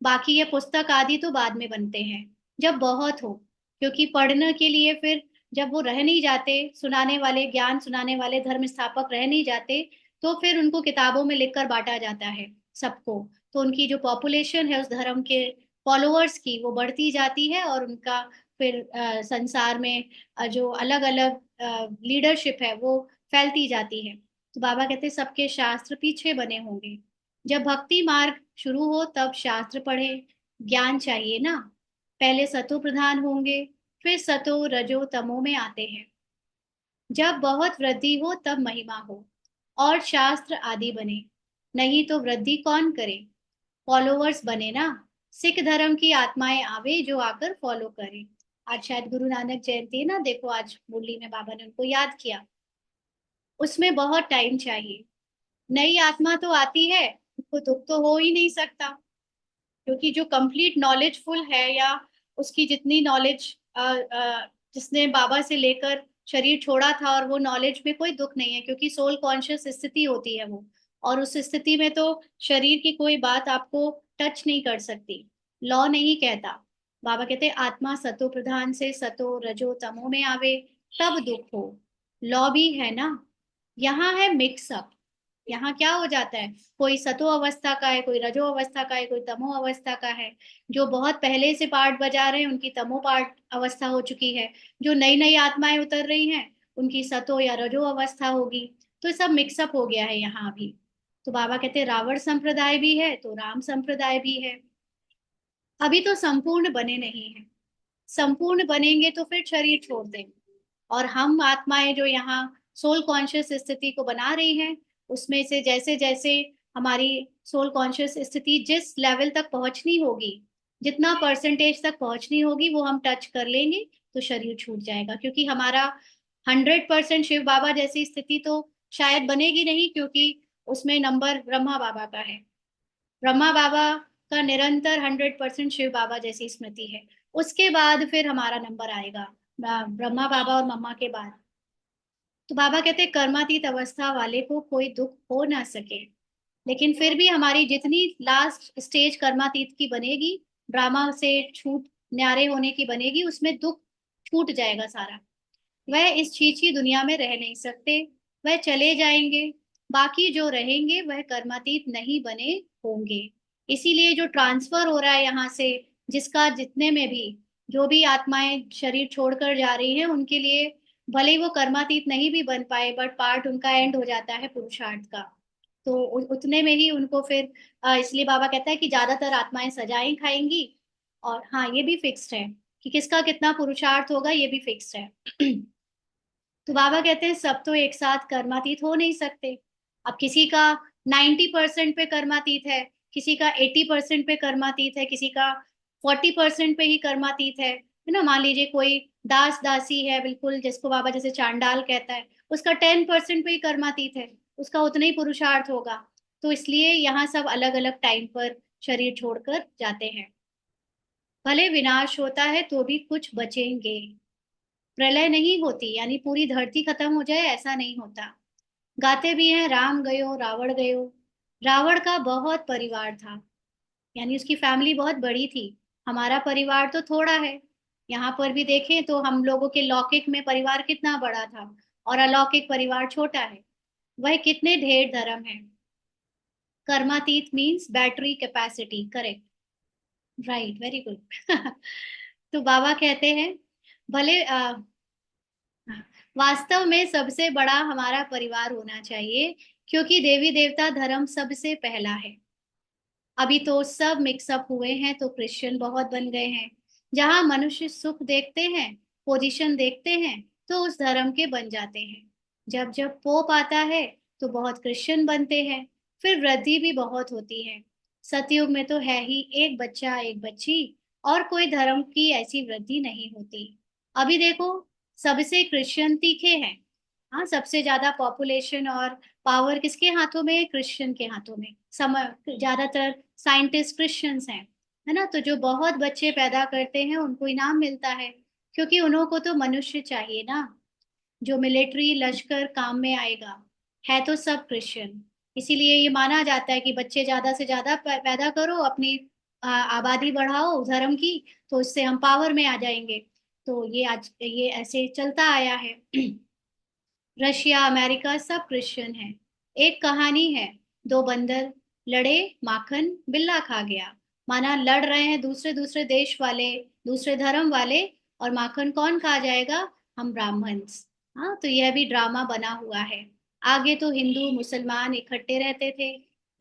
बाकी ये पुस्तक आदि तो बाद में बनते हैं, जब बहुत हो, क्योंकि पढ़ने के लिए फिर जब वो रह नहीं जाते, सुनाने वाले, ज्ञान सुनाने वाले धर्म स्थापक रह नहीं जाते, तो फिर उनको किताबों में लिखकर बांटा जाता है सबको। तो उनकी जो पॉपुलेशन है उस धर्म के फॉलोअर्स की, वो बढ़ती जाती है और उनका फिर संसार में जो अलग अलग लीडरशिप है वो फैलती जाती है। तो बाबा कहते हैं सबके शास्त्र पीछे बने होंगे। जब भक्ति मार्ग शुरू हो तब शास्त्र पढ़े, ज्ञान चाहिए ना। पहले सतो प्रधान होंगे, फिर सतो रजो तमो में आते हैं। जब बहुत वृद्धि हो तब महिमा हो और शास्त्र आदि बने, नहीं तो वृद्धि कौन करे। फॉलोवर्स बने ना, सिख धर्म की आत्माएं आवे जो आकर फॉलो करे। आज शायद गुरु नानक जयंती है ना, देखो आज मुरली में बाबा ने उनको याद किया। उसमें बहुत टाइम चाहिए। नई आत्मा तो आती है, उसको दुख तो हो ही नहीं सकता, क्योंकि जो कंप्लीट नॉलेजफुल है, या उसकी जितनी नॉलेज जिसने बाबा से लेकर शरीर छोड़ा था, और वो नॉलेज में कोई दुख नहीं है, क्योंकि सोल कॉन्शियस स्थिति होती है वो। और उस स्थिति में तो शरीर की कोई बात आपको टच नहीं कर सकती, लॉ नहीं कहता। बाबा कहते आत्मा सतो प्रधान से सतो रजो तमो में आवे तब दुख हो। लॉ भी है ना, यहाँ है मिक्सअप। यहाँ क्या हो जाता है, कोई सतो अवस्था का है, कोई रजो अवस्था का है, कोई तमो अवस्था का है। जो बहुत पहले से पार्ट बजा रहे हैं उनकी तमो पार्ट अवस्था हो चुकी है। जो नई नई आत्माएं उतर रही हैं उनकी सतो या रजो अवस्था होगी। तो सब मिक्सअप हो गया है यहाँ भी। तो बाबा कहते हैं रावण संप्रदाय भी है तो राम संप्रदाय भी है। अभी तो संपूर्ण बने नहीं है, संपूर्ण बनेंगे तो फिर शरीर छोड़ देंगे। और हम आत्माएं जो यहाँ सोल कॉन्शियस स्थिति को बना रही हैं, उसमें से जैसे जैसे हमारी सोल कॉन्शियस स्थिति जिस लेवल तक पहुंचनी होगी, जितना परसेंटेज तक पहुंचनी होगी वो हम टच कर लेंगे तो शरीर छूट जाएगा। क्योंकि हमारा 100% शिव बाबा जैसी स्थिति तो शायद बनेगी नहीं, क्योंकि उसमें नंबर ब्रह्मा बाबा का है। ब्रह्मा बाबा का निरंतर 100% शिव बाबा जैसी स्मृति है। उसके बाद फिर हमारा नंबर आएगा, ब्रह्मा बाबा और मम्मा के बाद। तो बाबा कहते हैं कर्मातीत अवस्था वाले को कोई दुख हो ना सके, लेकिन फिर भी हमारी जितनी लास्ट स्टेज कर्मातीत की बनेगी, ड्रामा से छूट, न्यारे होने की बनेगी, उसमें दुख छूट जाएगा सारा। वह इस छीछी दुनिया में रह नहीं सकते, वह चले जाएंगे। बाकी जो रहेंगे वह कर्मातीत नहीं बने होंगे। इसीलिए जो ट्रांसफर हो रहा है यहाँ से, जिसका जितने में भी जो भी आत्माएं शरीर छोड़कर जा रही हैं उनके लिए, भले ही वो कर्मातीत नहीं भी बन पाए, बट पार्ट उनका एंड हो जाता है पुरुषार्थ का। तो उतने में ही उनको फिर इसलिए बाबा कहता है कि ज्यादातर आत्माएं सजाएं खाएंगी। और हाँ, ये भी फिक्स्ड है कि किसका कितना पुरुषार्थ होगा, ये भी फिक्स्ड है। तो बाबा कहते हैं सब तो एक साथ कर्मातीत हो नहीं सकते। अब किसी का 90% पे कर्मातीत है, किसी का 80% पे कर्मातीत है, किसी का 40% पे ही कर्मातीत है ना। मान लीजिए कोई दास दासी है बिल्कुल, जिसको बाबा जैसे चांडाल कहता है, उसका 10% पे ही कर्मातीत है, उसका उतना ही पुरुषार्थ होगा। तो इसलिए यहाँ सब अलग अलग टाइम पर शरीर छोड़कर जाते हैं। भले विनाश होता है तो भी कुछ बचेंगे। प्रलय नहीं होती यानी पूरी धरती खत्म हो जाए, ऐसा नहीं होता। गाते भी हैं राम गयो रावण गयो। रावण का बहुत परिवार था, यानी उसकी फैमिली बहुत बड़ी थी। हमारा परिवार तो थोड़ा है। यहाँ पर भी देखें तो हम लोगों के लौकिक में परिवार कितना बड़ा था, और अलौकिक परिवार छोटा है। वह कितने ढेर धर्म है। कर्मातीत means battery capacity, correct, right, very good. तो बाबा कहते हैं भले हाँ, वास्तव में सबसे बड़ा हमारा परिवार होना चाहिए, क्योंकि देवी देवता धर्म सबसे पहला है। अभी तो सब मिक्सअप हुए हैं तो क्रिश्चियन बहुत बन गए हैं। जहां मनुष्य सुख देखते हैं, पोजीशन देखते हैं, तो उस धर्म के बन जाते हैं। जब जब पोप आता है तो बहुत क्रिश्चियन बनते हैं, फिर वृद्धि भी बहुत होती है। सतयुग में तो है ही एक बच्चा एक बच्ची, और कोई धर्म की ऐसी वृद्धि नहीं होती। अभी देखो, सबसे क्रिश्चियन तीखे हैं। हाँ, सबसे ज्यादा पॉपुलेशन और पावर किसके हाथों में है? क्रिश्चियन के हाथों में। ज्यादातर साइंटिस्ट क्रिश्चियंस हैं, है ना। तो जो बहुत बच्चे पैदा करते हैं उनको इनाम मिलता है, क्योंकि उन्हों को तो मनुष्य चाहिए ना, जो मिलिट्री लश्कर काम में आएगा। है तो सब क्रिश्चियन। इसीलिए ये माना जाता है कि बच्चे ज्यादा से ज्यादा पैदा करो, अपनी आबादी बढ़ाओ धर्म की, तो इससे हम पावर में आ जाएंगे। तो ये आज ये ऐसे चलता आया है। रशिया अमेरिका सब क्रिश्चियन है। एक कहानी है, दो बंदर लड़े, माखन बिल्ला खा गया। माना लड़ रहे हैं दूसरे दूसरे देश वाले, दूसरे धर्म वाले, और माखन कौन खा जाएगा? हम ब्राह्मण्स। हाँ, तो यह भी ड्रामा बना हुआ है। आगे तो हिंदू मुसलमान इकट्ठे रहते थे,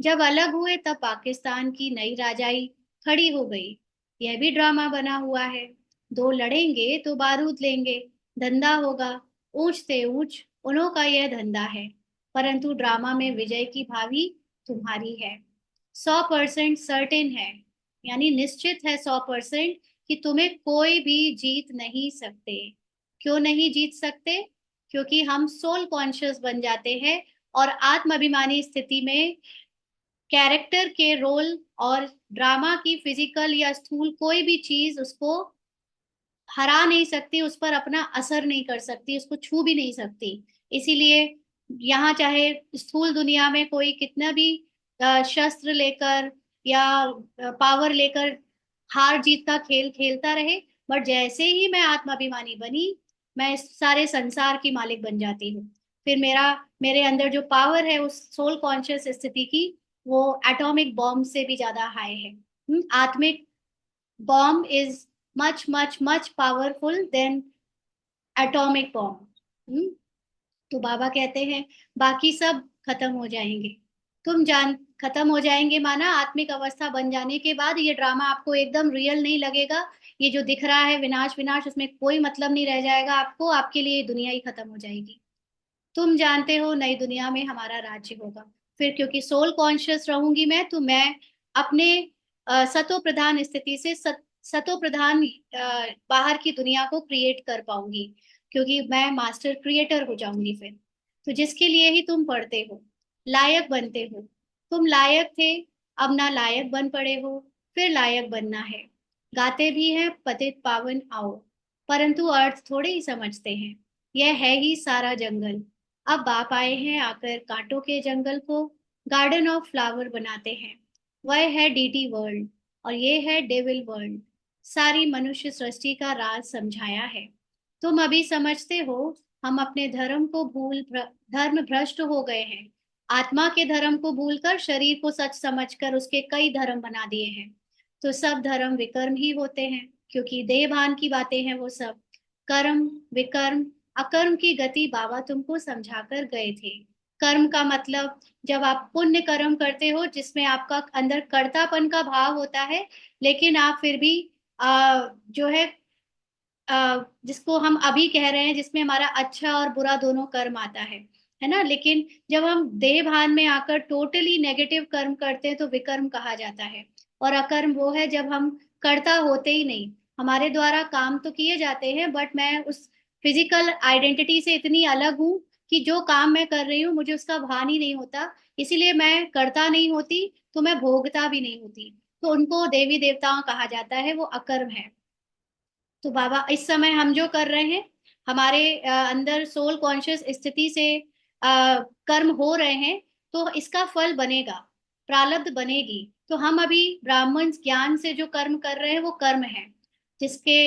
जब अलग हुए तब पाकिस्तान की नई राजाई खड़ी हो गई। यह भी ड्रामा बना हुआ है। दो लड़ेंगे तो बारूद लेंगे, धंधा होगा ऊंच से ऊंच, उन्हों का यह धंधा है। परंतु ड्रामा में विजय की भावी तुम्हारी है। 100% सर्टेन है, यानी निश्चित है 100% कि तुम्हें कोई भी जीत नहीं सकते। क्यों नहीं जीत सकते? क्योंकि हम सोल कॉन्शियस बन जाते हैं, और आत्म अभिमानी स्थिति में कैरेक्टर के रोल और ड्रामा की फिजिकल या स्थूल कोई भी चीज उसको हरा नहीं सकती, उस पर अपना असर नहीं कर सकती, उसको छू भी नहीं सकती। इसीलिए यहाँ चाहे स्थूल दुनिया में कोई कितना भी शस्त्र लेकर या पावर लेकर हार जीत का खेल खेलता रहे, बट जैसे ही मैं आत्माभिमानी बनी, मैं इस सारे संसार की मालिक बन जाती हूँ। फिर मेरे अंदर जो पावर है उस सोल कॉन्शियस स्थिति की, वो एटॉमिक बॉम्ब से भी ज्यादा हाई है। आत्मिक bomb is much much much powerful than atomic bomb। तो बाबा कहते हैं बाकी सब खत्म हो जाएंगे, तुम जान खत्म हो जाएंगे, माना आत्मिक अवस्था बन जाने के बाद ये ड्रामा आपको एकदम रियल नहीं लगेगा। ये जो दिख रहा है विनाश विनाश, उसमें कोई मतलब नहीं रह जाएगा आपको, आपके लिए दुनिया ही खत्म हो जाएगी। तुम जानते हो नई दुनिया में हमारा राज्य होगा। फिर क्योंकि सोल कॉन्शियस रहूंगी मैं, तो मैं अपने सतो प्रधान स्थिति से सतो प्रधान बाहर की दुनिया को क्रिएट कर पाऊंगी, क्योंकि मैं मास्टर क्रिएटर हो जाऊंगी फिर। तो जिसके लिए ही तुम पढ़ते हो, लायक बनते हो। तुम लायक थे, अब ना लायक बन पड़े हो, फिर लायक बनना है। गाते भी हैं पतित पावन आओ, परंतु अर्थ थोड़े ही समझते हैं। यह है ही सारा जंगल। अब बाप आए हैं, आकर कांटों के जंगल को गार्डन ऑफ फ्लावर बनाते हैं। वह है डीटी वर्ल्ड, और ये है डेविल वर्ल्ड। सारी मनुष्य सृष्टि का राज समझाया है। तुम अभी समझते हो, हम अपने धर्म को धर्म भ्रष्ट हो गए हैं। आत्मा के धर्म को भूलकर शरीर को सच समझकर उसके कई धर्म बना दिए हैं। तो सब धर्म विकर्म ही होते हैं, क्योंकि देह भान की बातें हैं वो सब। कर्म, विकर्म, अकर्म की गति बाबा तुमको समझाकर गए थे। कर्म का मतलब जब आप पुण्य कर्म करते हो, जिसमें आपका अंदर कर्तापन का भाव होता है, लेकिन आप फिर भी जो है जिसको हम अभी कह रहे हैं, जिसमें हमारा अच्छा और बुरा दोनों कर्म आता है ना। लेकिन जब हम देह भान में आकर टोटली नेगेटिव कर्म करते हैं तो विकर्म कहा जाता है। और अकर्म वो है जब हम कर्ता होते ही नहीं, हमारे द्वारा काम तो किए जाते हैं, बट मैं उस फिजिकल आइडेंटिटी से इतनी अलग हूँ कि जो काम मैं कर रही हूँ मुझे उसका भान ही नहीं होता। इसीलिए मैं कर्ता नहीं होती, तो मैं भोगता भी नहीं होती। तो उनको देवी देवताओं कहा जाता है, वो अकर्म है। तो बाबा इस समय हम जो कर रहे हैं, हमारे अंदर सोल कॉन्शियस स्थिति से कर्म हो रहे हैं, तो इसका फल बनेगा, प्रारब्ध बनेगी। तो हम अभी ब्राह्मण ज्ञान से जो कर्म कर रहे हैं वो कर्म है, जिसके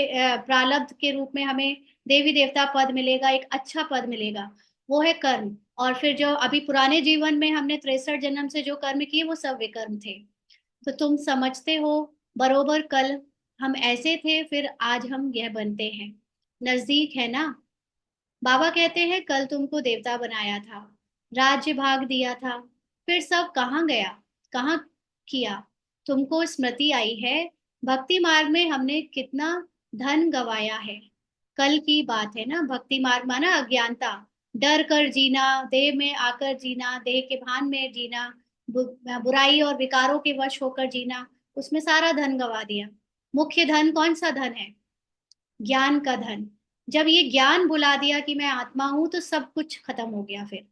प्रारब्ध के रूप में हमें देवी देवता पद मिलेगा, एक अच्छा पद मिलेगा, वो है कर्म। और फिर जो अभी पुराने जीवन में हमने 63 जन्म से जो कर्म किए वो सब विकर्म थे। तो तुम समझते हो, बरोबर कल हम ऐसे थे, फिर आज हम यह बनते हैं। नजदीक है ना। बाबा कहते हैं कल तुमको देवता बनाया था, राज्य भाग दिया था, फिर सब कहाँ गया, कहाँ किया? तुमको स्मृति आई है, भक्ति मार्ग में हमने कितना धन गवाया है। कल की बात है ना। भक्ति मार्ग माना अज्ञानता, डर कर जीना, देह में आकर जीना, देह के भान में जीना, बुराई और विकारों के वश होकर जीना, उसमें सारा धन गवा दिया। मुख्य धन कौन सा धन है? ज्ञान का धन। जब ये ज्ञान भुला दिया कि मैं आत्मा हूं, तो सब कुछ खत्म हो गया फिर।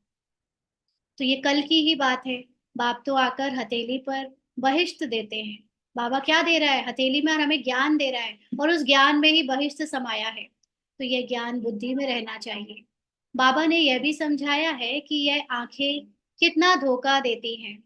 तो ये कल की ही बात है। बाप तो आकर हथेली पर बहिष्ट देते हैं। बाबा क्या दे रहा है हथेली में, और हमें ज्ञान दे रहा है, और उस ज्ञान में ही बहिष्ट समाया है। तो ये ज्ञान बुद्धि में रहना चाहिए। बाबा ने यह भी समझाया है कि यह आंखें कितना धोखा देती हैं।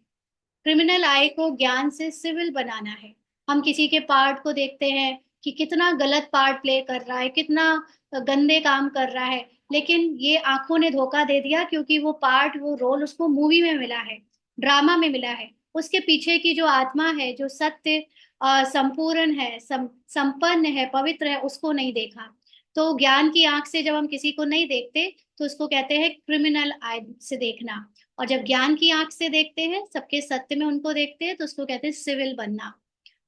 क्रिमिनल आई को ज्ञान से सिविल बनाना है। हम किसी के पार्ट को देखते हैं कि कितना गलत पार्ट प्ले कर रहा है, कितना गंदे काम कर रहा है, लेकिन ये आंखों ने धोखा दे दिया, क्योंकि वो पार्ट, वो रोल उसको मूवी में मिला है, ड्रामा में मिला है। उसके पीछे की जो आत्मा है, जो सत्य संपूर्ण है, संपन्न है, पवित्र है, उसको नहीं देखा। तो ज्ञान की आंख से जब हम किसी को नहीं देखते, तो उसको कहते हैं क्रिमिनल आई से देखना। और जब ज्ञान की आंख से देखते हैं, सबके सत्य में उनको देखते हैं, तो उसको कहते हैं सिविल बनना।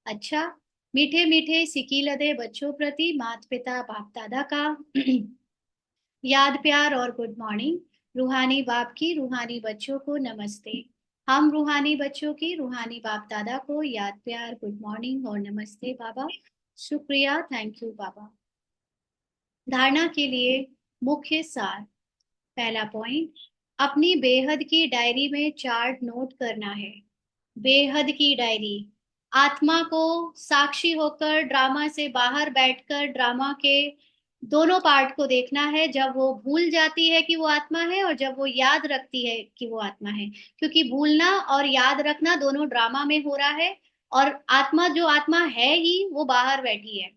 अच्छा, मीठे मीठे सिकी लदे बच्चों प्रति माता पिता बाप दादा का याद प्यार और गुड मॉर्निंग। रूहानी बाप की रूहानी बच्चों को नमस्ते। हम रूहानी बच्चों की रूहानी बाप दादा को याद प्यार, गुड मॉर्निंग और नमस्ते बाबा। शुक्रिया, थैंक यू बाबा। धारणा के लिए मुख्य सार। पहला पॉइंट, अपनी बेहद की डायरी में चार्ट नोट करना है। बेहद की डायरी, आत्मा को साक्षी होकर ड्रामा से बाहर बैठकर ड्रामा के दोनों पार्ट को देखना है, जब वो भूल जाती है कि वो आत्मा है और जब वो याद रखती है कि वो आत्मा है। क्योंकि भूलना और याद रखना दोनों ड्रामा में हो रहा है, और आत्मा, जो आत्मा है ही, वो बाहर बैठी है।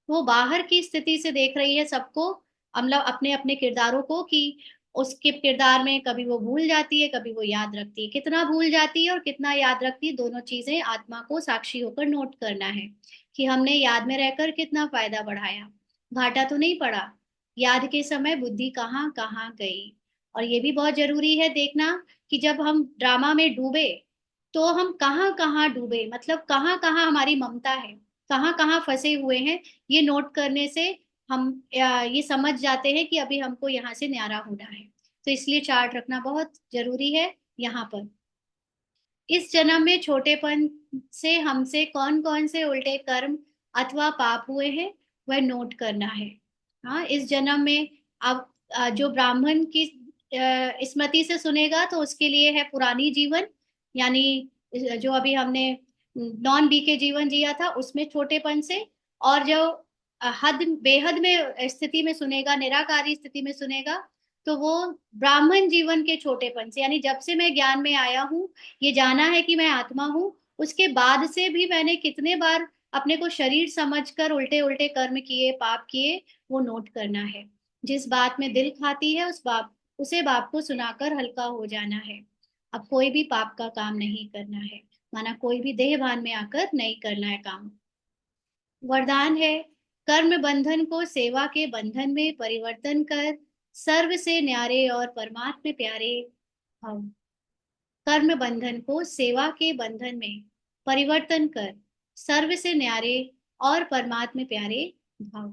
वो बाहर की स्थिति से देख रही है सबको, मतलब अपने अपने किरदारों को, कि उसके किरदार में कभी वो भूल जाती है, कभी वो याद रखती है। कितना भूल जाती है और कितना याद रखती है, दोनों चीजें आत्मा को साक्षी होकर नोट करना है, कि हमने याद में रहकर कितना फायदा बढ़ाया, घाटा तो नहीं पड़ा। याद के समय बुद्धि कहाँ कहाँ गई। और ये भी बहुत जरूरी है देखना, कि जब हम ड्रामा में डूबे, तो हम कहाँ कहाँ डूबे, मतलब कहाँ कहाँ हमारी ममता है, कहाँ कहाँ फंसे हुए हैं। ये नोट करने से हम ये समझ जाते हैं कि अभी हमको यहाँ से न्यारा होना है। तो इसलिए चार्ट रखना बहुत जरूरी है यहाँ पर। इस जन्म में छोटेपन से हमसे कौन कौन से उल्टे कर्म अथवा पाप हुए हैं, वह नोट करना है। हाँ, इस जन्म में अब जो ब्राह्मण की स्मृति से सुनेगा, तो उसके लिए है पुरानी जीवन, यानी जो अभी हमने नॉन बी के जीवन जिया था, उसमें छोटेपन से। और जो हद बेहद में स्थिति में सुनेगा, निराकारी स्थिति में सुनेगा, तो वो ब्राह्मण जीवन के छोटेपन से, यानी जब से मैं ज्ञान में आया हूँ, ये जाना है कि मैं आत्मा हूँ, उसके बाद से भी मैंने कितने बार अपने को शरीर समझकर उल्टे उल्टे कर्म किए, पाप किए, वो नोट करना है। जिस बात में दिल खाती है, उसे बाप को सुनाकर हल्का हो जाना है। अब कोई भी पाप का काम नहीं करना है, माना कोई भी देह भान में आकर नहीं करना है काम। वरदान है, कर्म बंधन को सेवा के बंधन में परिवर्तन कर सर्व से न्यारे और परमात्म प्यारे भव। कर्म बंधन को सेवा के बंधन में परिवर्तन कर सर्व से न्यारे और परमात्म प्यारे भव।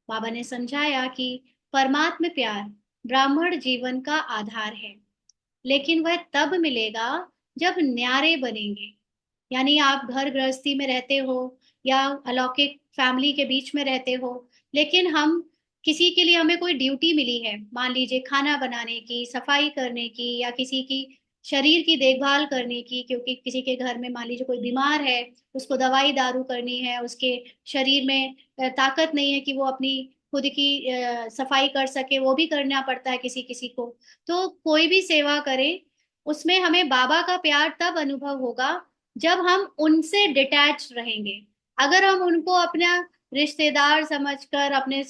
बाबा ने समझाया कि परमात्म प्यार ब्राह्मण जीवन का आधार है, लेकिन वह तब मिलेगा जब न्यारे बनेंगे। यानी आप घर गृहस्थी में रहते हो या अलौकिक फैमिली के बीच में रहते हो, लेकिन हम किसी के लिए, हमें कोई ड्यूटी मिली है, मान लीजिए खाना बनाने की, सफाई करने की, या किसी की शरीर की देखभाल करने की, क्योंकि किसी के घर में मान लीजिए कोई बीमार है, उसको दवाई दारू करनी है, उसके शरीर में ताकत नहीं है कि वो अपनी खुद की सफाई कर सके, वो भी करना पड़ता है किसी किसी को। तो कोई भी सेवा करे, उसमें हमें बाबा का प्यार तब अनुभव होगा जब हम उनसे डिटैच रहेंगे। अगर हम उनको अपना रिश्तेदार समझकर, अपने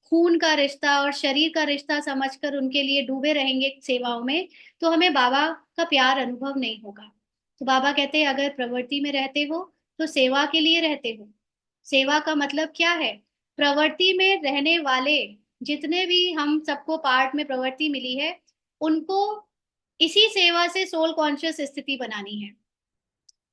खून का रिश्ता और शरीर का रिश्ता समझकर उनके लिए डूबे रहेंगे सेवाओं में, तो हमें बाबा का प्यार अनुभव नहीं होगा। तो बाबा कहते हैं, अगर प्रवृत्ति में रहते हो तो सेवा के लिए रहते हो। सेवा का मतलब क्या है? प्रवृत्ति में रहने वाले जितने भी हम सबको पार्ट में प्रवृत्ति मिली है, उनको इसी सेवा से सोल कॉन्शियस स्थिति बनानी है।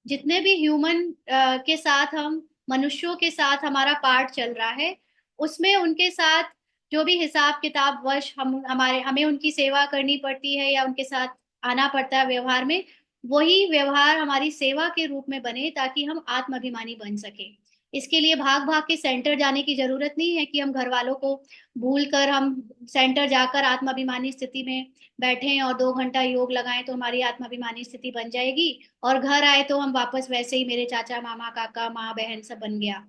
जितने भी ह्यूमन के साथ, हम मनुष्यों के साथ हमारा पार्ट चल रहा है, उसमें उनके साथ जो भी हिसाब किताब वश हमें उनकी सेवा करनी पड़ती है या उनके साथ आना पड़ता है व्यवहार में, वही व्यवहार हमारी सेवा के रूप में बने, ताकि हम आत्माभिमानी बन सके। इसके लिए भाग भाग के सेंटर जाने की जरूरत नहीं है कि हम घर वालों को भूल कर हम सेंटर जाकर आत्माभिमानी स्थिति में बैठे और 2 घंटा योग लगाएं तो हमारी आत्माभिमानी स्थिति बन जाएगी, और घर आए तो हम वापस वैसे ही मेरे चाचा मामा काका माँ बहन सब बन गया।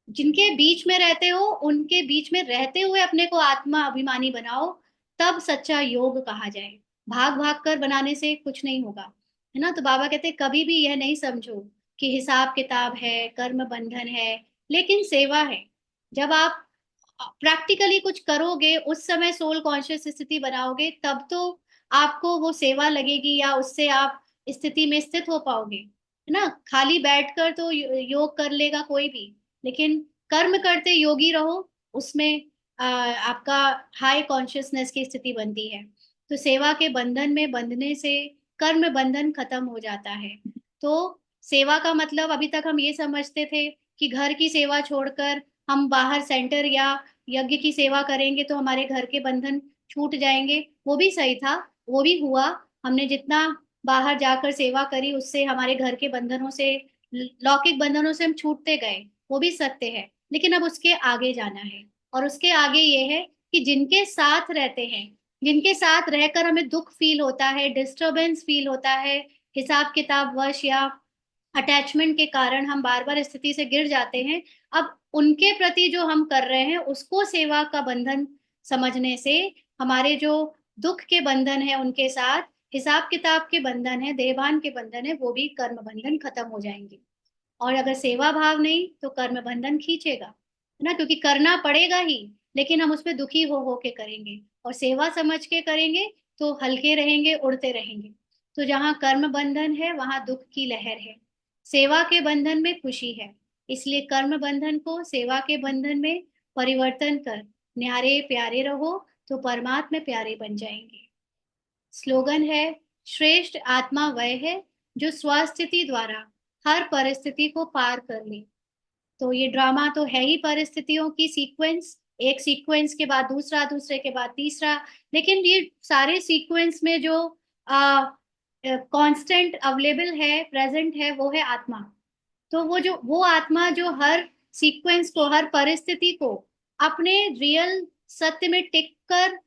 जिनके बीच में रहते हो उनके बीच में रहते हुए अपने को आत्मा अभिमानी बनाओ, तब सच्चा योग कहा जाए। भाग भाग कर बनाने से कुछ नहीं होगा, है ना। तो बाबा कहते हैं कभी भी यह नहीं समझो कि हिसाब किताब है, कर्म बंधन है, लेकिन सेवा है। जब आप प्रैक्टिकली कुछ करोगे, उस समय सोल कॉन्शियस स्थिति बनाओगे, तब तो आपको वो सेवा लगेगी या उससे आप स्थिति में स्थित हो पाओगे, है ना। खाली बैठकर तो योग कर लेगा कोई भी, लेकिन कर्म करते योगी रहो, उसमें आपका हाई कॉन्शियसनेस की स्थिति बनती है। तो सेवा के बंधन में बंधने से कर्म बंधन खत्म हो जाता है। तो सेवा का मतलब अभी तक हम ये समझते थे कि घर की सेवा छोड़कर हम बाहर सेंटर या यज्ञ की सेवा करेंगे तो हमारे घर के बंधन छूट जाएंगे। वो भी सही था, वो भी हुआ। हमने जितना बाहर जाकर सेवा करी उससे हमारे घर के बंधनों से, लौकिक बंधनों से हम छूटते गए, वो भी सत्य है। लेकिन अब उसके आगे जाना है, और उसके आगे ये है कि जिनके साथ रहते हैं, जिनके साथ रहकर हमें दुख फील होता है, डिस्टरबेंस फील होता है, हिसाब किताब वश या अटैचमेंट के कारण हम बार बार स्थिति से गिर जाते हैं, अब उनके प्रति जो हम कर रहे हैं उसको सेवा का बंधन समझने से हमारे जो दुख के बंधन है उनके साथ, हिसाब किताब के बंधन है, देहभान के बंधन है, वो भी कर्म बंधन खत्म हो जाएंगे। और अगर सेवा भाव नहीं तो कर्म बंधन खींचेगा, है ना, क्योंकि करना पड़ेगा ही, लेकिन हम उसमें दुखी हो के करेंगे, और सेवा समझ के करेंगे तो हल्के रहेंगे, उड़ते रहेंगे। तो जहाँ कर्म बंधन है वहां दुख की लहर है, सेवा के बंधन में खुशी है। इसलिए कर्म बंधन को सेवा के बंधन में परिवर्तन कर न्यारे प्यारे रहो, तो परमात्मा प्यारे बन जाएंगे। स्लोगन है, श्रेष्ठ आत्मा वह है जो स्वस्थिति द्वारा हर परिस्थिति को पार कर ले। तो ये ड्रामा तो है ही परिस्थितियों की सीक्वेंस, एक सीक्वेंस के बाद दूसरा, दूसरे के बाद तीसरा, लेकिन ये सारे सीक्वेंस में जो कांस्टेंट अवेलेबल है, प्रेजेंट है, वो है आत्मा। तो वो आत्मा जो हर सीक्वेंस को, हर परिस्थिति को अपने रियल सत्य में टिक कर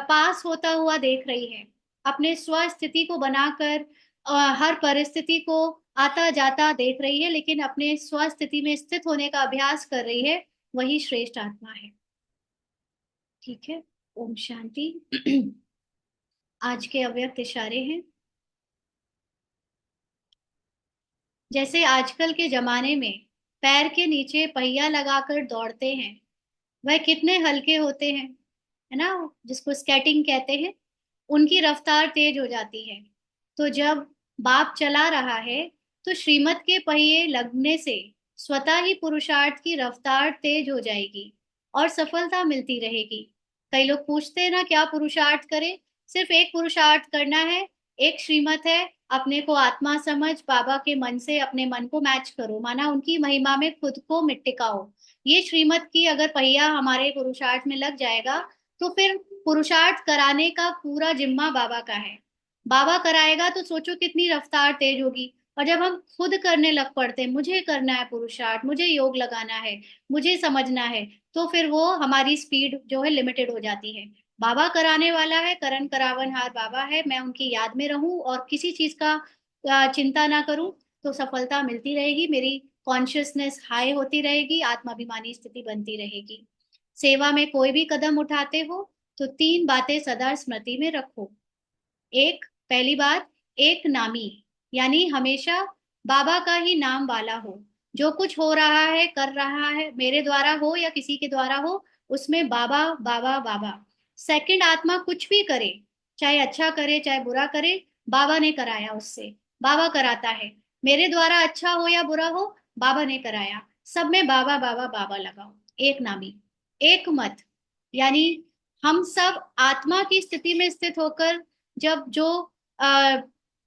पास होता हुआ देख रही है, अपने स्व स्थिति को बनाकर हर परिस्थिति को आता जाता देख रही है, लेकिन अपने स्व स्थिति में स्थित होने का अभ्यास कर रही है, वही श्रेष्ठ आत्मा है। ठीक है, ओम शांति। आज के अव्यक्त इशारे हैं, जैसे आजकल के जमाने में पैर के नीचे पहिया लगाकर दौड़ते हैं, वह कितने हल्के होते हैं, है ना, जिसको स्केटिंग कहते हैं। उनकी रफ्तार तेज हो जाती है। तो जब बाप चला रहा है तो श्रीमत के पहिए लगने से स्वतः ही पुरुषार्थ की रफ्तार तेज हो जाएगी और सफलता मिलती रहेगी। कई लोग पूछते हैं ना, क्या पुरुषार्थ करें? सिर्फ एक पुरुषार्थ करना है, एक श्रीमत है, अपने को आत्मा समझ बाबा के मन से अपने मन को मैच करो, माना उनकी महिमा में खुद को मिटिकाओ। ये श्रीमत की अगर पहिया हमारे पुरुषार्थ में लग जाएगा तो फिर पुरुषार्थ कराने का पूरा जिम्मा बाबा का है। बाबा कराएगा तो सोचो कितनी रफ्तार तेज होगी। और जब हम खुद करने लग पड़ते हैं, मुझे करना है पुरुषार्थ, मुझे योग लगाना है, मुझे समझना है, तो फिर वो हमारी स्पीड जो है लिमिटेड हो जाती है। बाबा कराने वाला है, करण करावन हार बाबा है, मैं उनकी याद में रहूं और किसी चीज का चिंता ना करूं, तो सफलता मिलती रहेगी, मेरी कॉन्शियसनेस हाई होती रहेगी, आत्माभिमानी स्थिति बनती रहेगी। सेवा में कोई भी कदम उठाते हो तो 3 बातें सदा स्मृति में रखो। एक, पहली बात, एक नामी, यानी हमेशा बाबा का ही नाम वाला हो। जो कुछ हो रहा है, कर रहा है, मेरे द्वारा हो या किसी के द्वारा हो, उसमें बाबा बाबा बाबा। सेकंड, आत्मा कुछ भी करे, चाहे अच्छा करे चाहे बुरा करे, बाबा ने कराया, उससे बाबा कराता है। मेरे द्वारा अच्छा हो या बुरा हो, बाबा ने कराया, सब में बाबा बाबा बाबा लगाओ। एक नामी। एक मत, यानी हम सब आत्मा की स्थिति में स्थित होकर जब जो आ,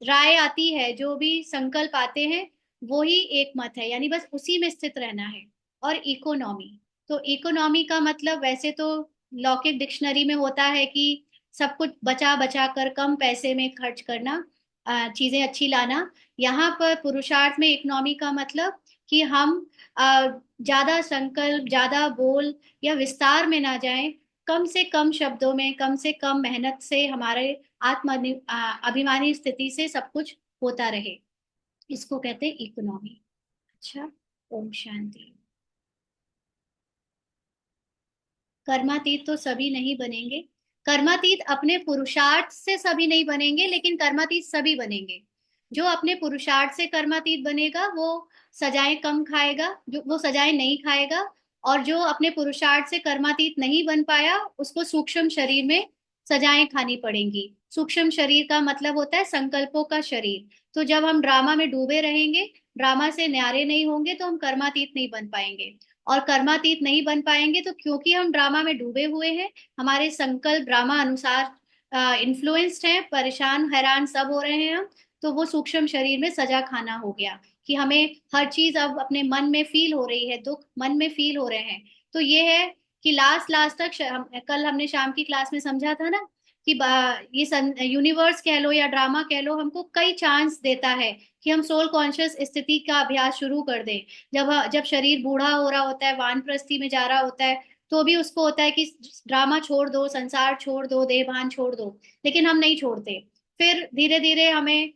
राय आती है, जो भी संकल्प आते हैं, वो ही एक मत है, यानी बस उसी में स्थित रहना है। और इकोनॉमी, तो इकोनॉमी का मतलब वैसे तो लौकिक डिक्शनरी में होता है कि सब कुछ बचा बचा कर कम पैसे में खर्च करना, चीजें अच्छी लाना। यहाँ पर पुरुषार्थ में इकोनॉमी का मतलब कि हम ज्यादा संकल्प, ज्यादा बोल या विस्तार में ना जाएं, कम से कम शब्दों में, कम से कम मेहनत से हमारे आत्म अभिमानी स्थिति से सब कुछ होता रहे। इसको कहते हैं इकोनॉमी। अच्छा, ओम शांति। कर्मातीत तो सभी नहीं बनेंगे। कर्मातीत अपने पुरुषार्थ से सभी नहीं बनेंगे, लेकिन कर्मातीत सभी बनेंगे। जो अपने पुरुषार्थ से कर्मातीत बनेगा वो सजाएं कम खाएगा, जो वो सजाएं नहीं खाएगा। और जो अपने पुरुषार्थ से कर्मातीत नहीं बन पाया, उसको सूक्ष्म शरीर में सजाएं खानी पड़ेंगी। सूक्ष्म शरीर का मतलब होता है संकल्पों का शरीर। तो जब हम ड्रामा में डूबे रहेंगे, ड्रामा से न्यारे नहीं होंगे, तो हम कर्मातीत नहीं बन पाएंगे। और कर्मातीत नहीं बन पाएंगे तो क्योंकि हम ड्रामा में डूबे हुए हैं, हमारे संकल्प ड्रामा अनुसार इन्फ्लुएंस्ड हैं, परेशान हैरान सब हो रहे हैं हम, तो वो सूक्ष्म शरीर में सजा खाना हो गया कि हमें हर चीज अब अपने मन में फील हो रही है, दुख मन में फील हो रहे हैं। तो ये है कि लास्ट लास्ट तक कल हमने शाम की क्लास में समझा था ना कि ये यूनिवर्स कह लो या ड्रामा कह लो, हमको कई चांस देता है कि हम सोल कॉन्शियस स्थिति का अभ्यास शुरू कर दें। जब जब शरीर बूढ़ा हो रहा होता है, वानप्रस्थी में जा रहा होता है, तो भी उसको होता है कि ड्रामा छोड़ दो, संसार छोड़ दो, देहभान छोड़ दो। लेकिन हम नहीं छोड़ते। फिर धीरे धीरे हमें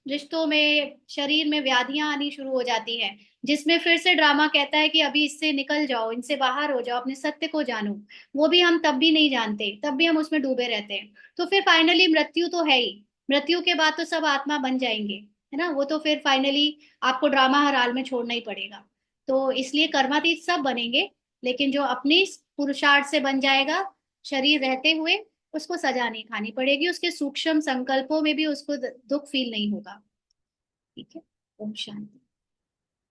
रिश्तों में, शरीर में व्याधियां आनी शुरू हो जाती हैं, जिसमें फिर से ड्रामा कहता है कि अभी इससे निकल जाओ, इनसे बाहर हो जाओ, अपने सत्य को जानो। वो भी हम तब भी नहीं जानते, तब भी हम उसमें डूबे रहते हैं। तो फिर फाइनली मृत्यु तो है ही। मृत्यु के बाद तो सब आत्मा बन जाएंगे, है ना। वो तो फिर फाइनली आपको ड्रामा हर हाल में छोड़ना ही पड़ेगा। तो इसलिए कर्मातीत सब बनेंगे, लेकिन जो अपनी पुरुषार्थ से बन जाएगा शरीर रहते हुए, उसको सजा नहीं खानी पड़ेगी, उसके सूक्ष्म संकल्पों में भी उसको दुख फील नहीं होगा। ठीक है। ओम शांति।